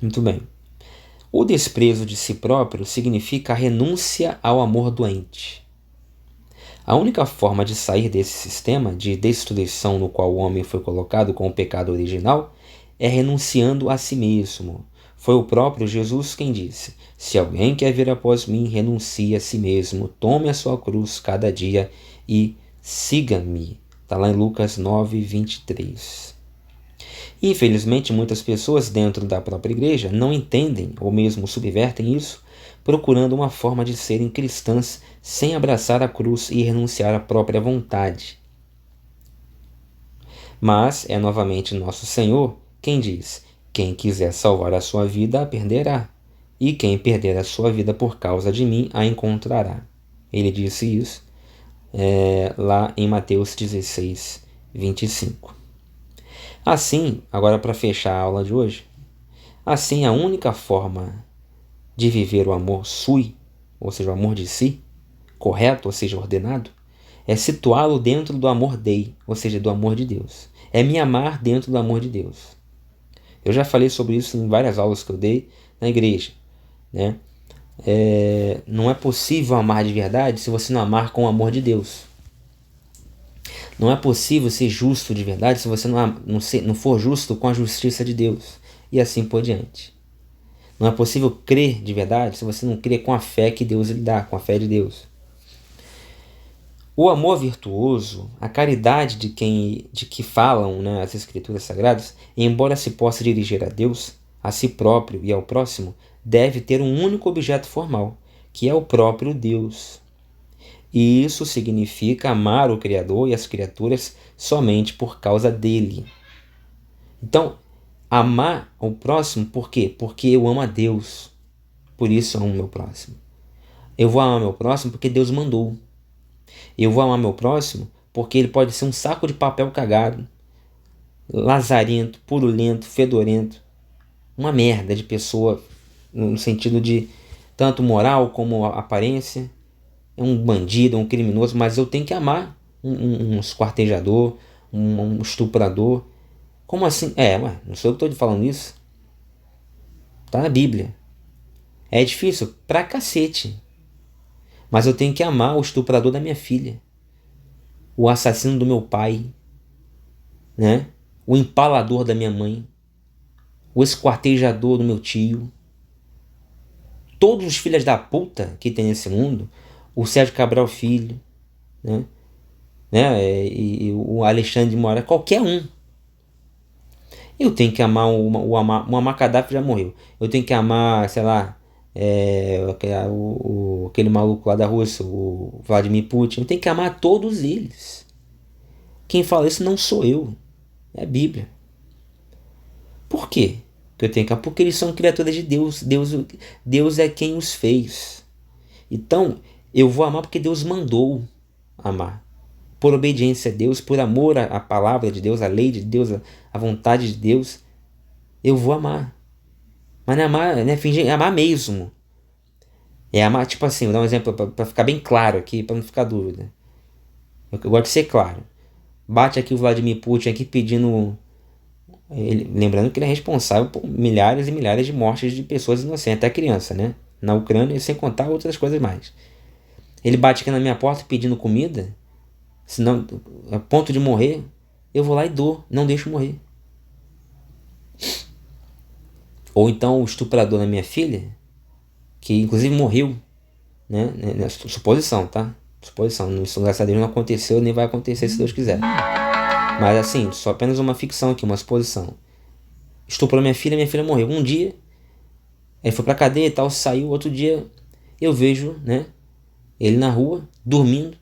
Muito bem. O desprezo de si próprio significa a renúncia ao amor doente. A única forma de sair desse sistema de destruição no qual o homem foi colocado com o pecado original é renunciando a si mesmo. Foi o próprio Jesus quem disse: se alguém quer vir após mim, renuncie a si mesmo, tome a sua cruz cada dia e siga-me. Está lá em Lucas 9, 23. Infelizmente, muitas pessoas dentro da própria igreja não entendem ou mesmo subvertem isso, procurando uma forma de serem cristãs sem abraçar a cruz e renunciar à própria vontade. Mas é novamente nosso Senhor quem diz: quem quiser salvar a sua vida a perderá, e quem perder a sua vida por causa de mim a encontrará. Ele disse isso lá em Mateus 16, 25. Assim, agora para fechar a aula de hoje, assim a única forma de viver o amor sui, ou seja, o amor de si, correto, ou seja, ordenado, É situá-lo dentro do amor dei, ou seja, do amor de Deus. É me amar dentro do amor de Deus. Eu já falei sobre isso em várias aulas que eu dei na igreja, né? Não é possível amar de verdade se você não amar com o amor de Deus. Não é possível ser justo de verdade se você não for justo com a justiça de Deus. E assim por diante. Não é possível crer de verdade se você não crê com a fé que Deus lhe dá, com a fé de Deus. O amor virtuoso, a caridade de que falam, né, as Escrituras Sagradas, embora se possa dirigir a Deus, a si próprio e ao próximo, deve ter um único objeto formal, que é o próprio Deus. E isso significa amar o Criador e as criaturas somente por causa dele. Então, amar o próximo por quê? Porque eu amo a Deus. Por isso eu amo o meu próximo. Eu vou amar meu próximo porque Deus mandou. Eu vou amar meu próximo porque ele pode ser um saco de papel cagado, lazarento, purulento, fedorento, uma merda de pessoa no sentido de tanto moral como aparência. É um bandido, é um criminoso, mas eu tenho que amar um esquartejador, um estuprador. Como assim? Não sou eu que estou falando isso. Tá na Bíblia. É difícil pra cacete. Mas eu tenho que amar o estuprador da minha filha, o assassino do meu pai, né? O empalador da minha mãe, o esquartejador do meu tio. Todos os filhos da puta que tem nesse mundo, o Sérgio Cabral Filho, né? E o Alexandre de Moraes, qualquer um. Eu tenho que amar o Muammar Gaddafi já morreu. Eu tenho que amar, sei lá, aquele maluco lá da Rússia, o Vladimir Putin. Eu tenho que amar todos eles. Quem fala isso não sou eu, é a Bíblia. Por quê que eu tenho que amar? Porque eles são criaturas de Deus. Deus é quem os fez. Então, eu vou amar porque Deus mandou amar. Por obediência a Deus, por amor à palavra de Deus, à lei de Deus, à vontade de Deus, eu vou amar. Mas não é amar, não é fingir, é amar mesmo. É amar, tipo assim, vou dar um exemplo para ficar bem claro aqui, para não ficar dúvida. Eu gosto de ser claro. Bate aqui o Vladimir Putin aqui pedindo. Lembrando que ele é responsável por milhares e milhares de mortes de pessoas inocentes, até criança, né? Na Ucrânia, sem contar outras coisas mais. Ele bate aqui na minha porta pedindo comida, senão, a ponto de morrer, eu vou lá e dou, não deixo morrer. Ou então o estuprador da minha filha, que inclusive morreu, né? Suposição, tá? Suposição, isso graças a Deus não aconteceu, nem vai acontecer se Deus quiser. Mas assim, só apenas uma ficção aqui, uma suposição. Estuprou minha filha morreu. Um dia, ele foi pra cadeia e tal, saiu. Outro dia, eu vejo, né? Ele na rua, dormindo,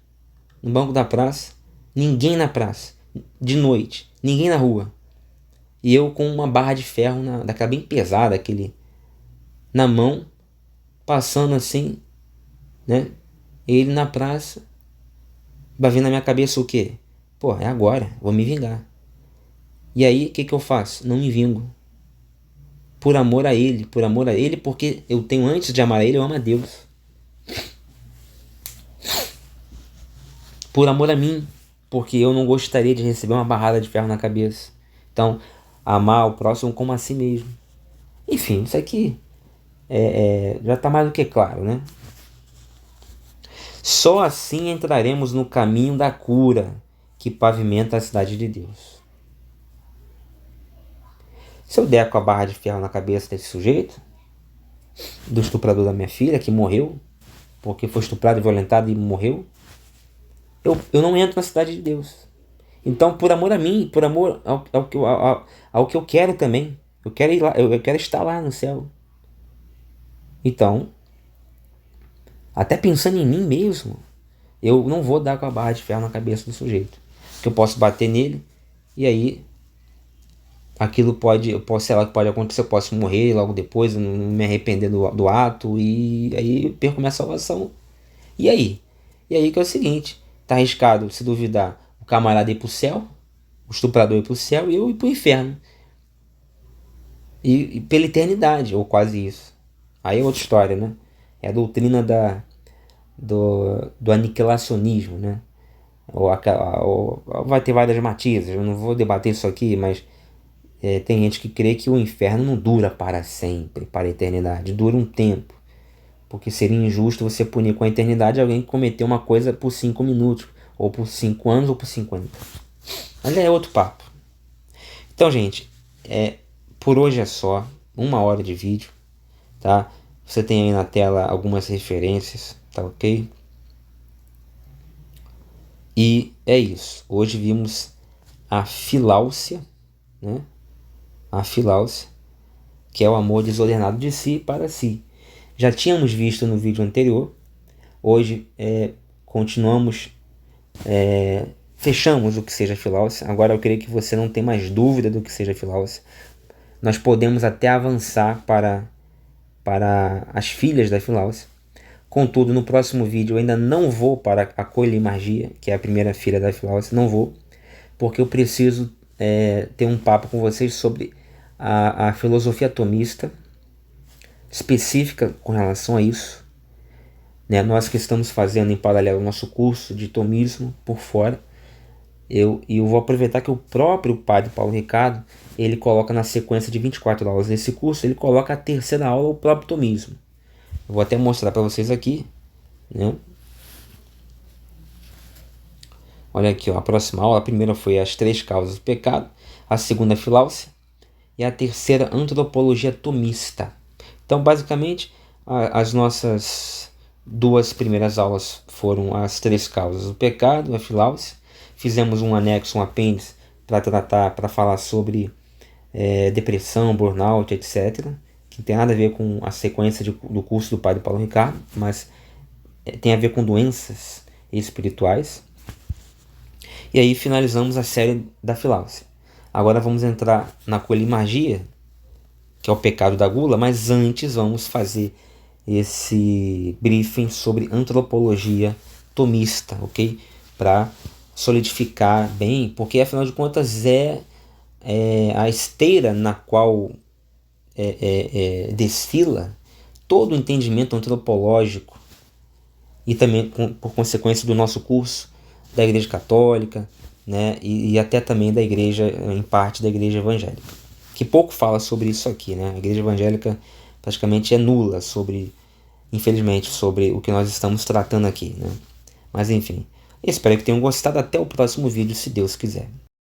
no banco da praça. Ninguém na praça. De noite. Ninguém na rua. E eu com uma barra de ferro, daquela bem pesada, na mão, passando assim, né? Ele na praça. Vai vir na minha cabeça o quê? Pô, é agora, vou me vingar. E aí, o que eu faço? Não me vingo. Por amor a ele, porque eu tenho, antes de amar a ele, eu amo a Deus. Por amor a mim, porque eu não gostaria de receber uma barrada de ferro na cabeça. Então, amar o próximo como a si mesmo. Enfim, isso aqui já está mais do que claro, né? Só assim entraremos no caminho da cura que pavimenta a cidade de Deus. Se eu der com a barra de ferro na cabeça desse sujeito, do estuprador da minha filha, que morreu, porque foi estuprado e violentado e morreu, eu não entro na cidade de Deus. Então, por amor a mim, por amor ao que eu quero também, eu quero ir lá, eu quero estar lá no céu. Então, até pensando em mim mesmo, eu não vou dar com a barra de ferro na cabeça do sujeito. Porque eu posso bater nele e aí aquilo pode acontecer, eu posso morrer logo depois, não me arrepender do ato e aí eu perco minha salvação. E aí? E aí que é o seguinte, tá arriscado, se duvidar, o camarada ir pro céu, o estuprador ir pro céu e eu ir pro inferno. E pela eternidade, ou quase isso. Aí é outra história, né? É a doutrina do aniquilacionismo, né? ou vai ter várias matizes. Eu não vou debater isso aqui, mas tem gente que crê que o inferno não dura para sempre, para a eternidade, dura um tempo. Porque seria injusto você punir com a eternidade alguém que cometeu uma coisa por 5 minutos, ou por 5 anos, ou por 50. Mas é outro papo. Então, gente, por hoje é só. 1 hora de vídeo, tá? Você tem aí na tela algumas referências, tá ok? E é isso. Hoje vimos a filáusia, né? A filáusia, que é o amor desordenado de si para si. Já tínhamos visto no vídeo anterior. Hoje continuamos, fechamos o que seja filáusia. Agora eu creio que você não tem mais dúvida do que seja filáusia. Nós podemos até avançar para as filhas da filáusia. Contudo, no próximo vídeo eu ainda não vou para a colimargia, que é a primeira filha da filáusia. Não vou, porque eu preciso ter um papo com vocês sobre a filosofia tomista, específica com relação a isso, né? Nós que estamos fazendo em paralelo o nosso curso de tomismo por fora, eu vou aproveitar que o próprio padre Paulo Ricardo, ele coloca na sequência de 24 aulas desse curso, ele coloca a terceira aula, o próprio tomismo. Eu vou até mostrar para vocês aqui, né? Olha aqui, ó, a próxima aula. A primeira foi as 3 causas do pecado, a segunda filáusia e a terceira antropologia tomista. Então, basicamente, as nossas 2 primeiras aulas foram as 3 causas do pecado, a filáusia. Fizemos um anexo, um apêndice para falar sobre depressão, burnout, etc. Que não tem nada a ver com a sequência do curso do padre Paulo Ricardo, mas tem a ver com doenças espirituais. E aí finalizamos a série da filáusia. Agora vamos entrar na colimargia, que é o pecado da gula, mas antes vamos fazer esse briefing sobre antropologia tomista, ok? Para solidificar bem, porque afinal de contas é a esteira na qual desfila todo o entendimento antropológico e também, por consequência, do nosso curso da Igreja Católica, né? E até também da Igreja, em parte da Igreja Evangélica, que pouco fala sobre isso aqui, né? A Igreja Evangélica praticamente é nula infelizmente, sobre o que nós estamos tratando aqui, né? Mas enfim, espero que tenham gostado. Até o próximo vídeo, se Deus quiser.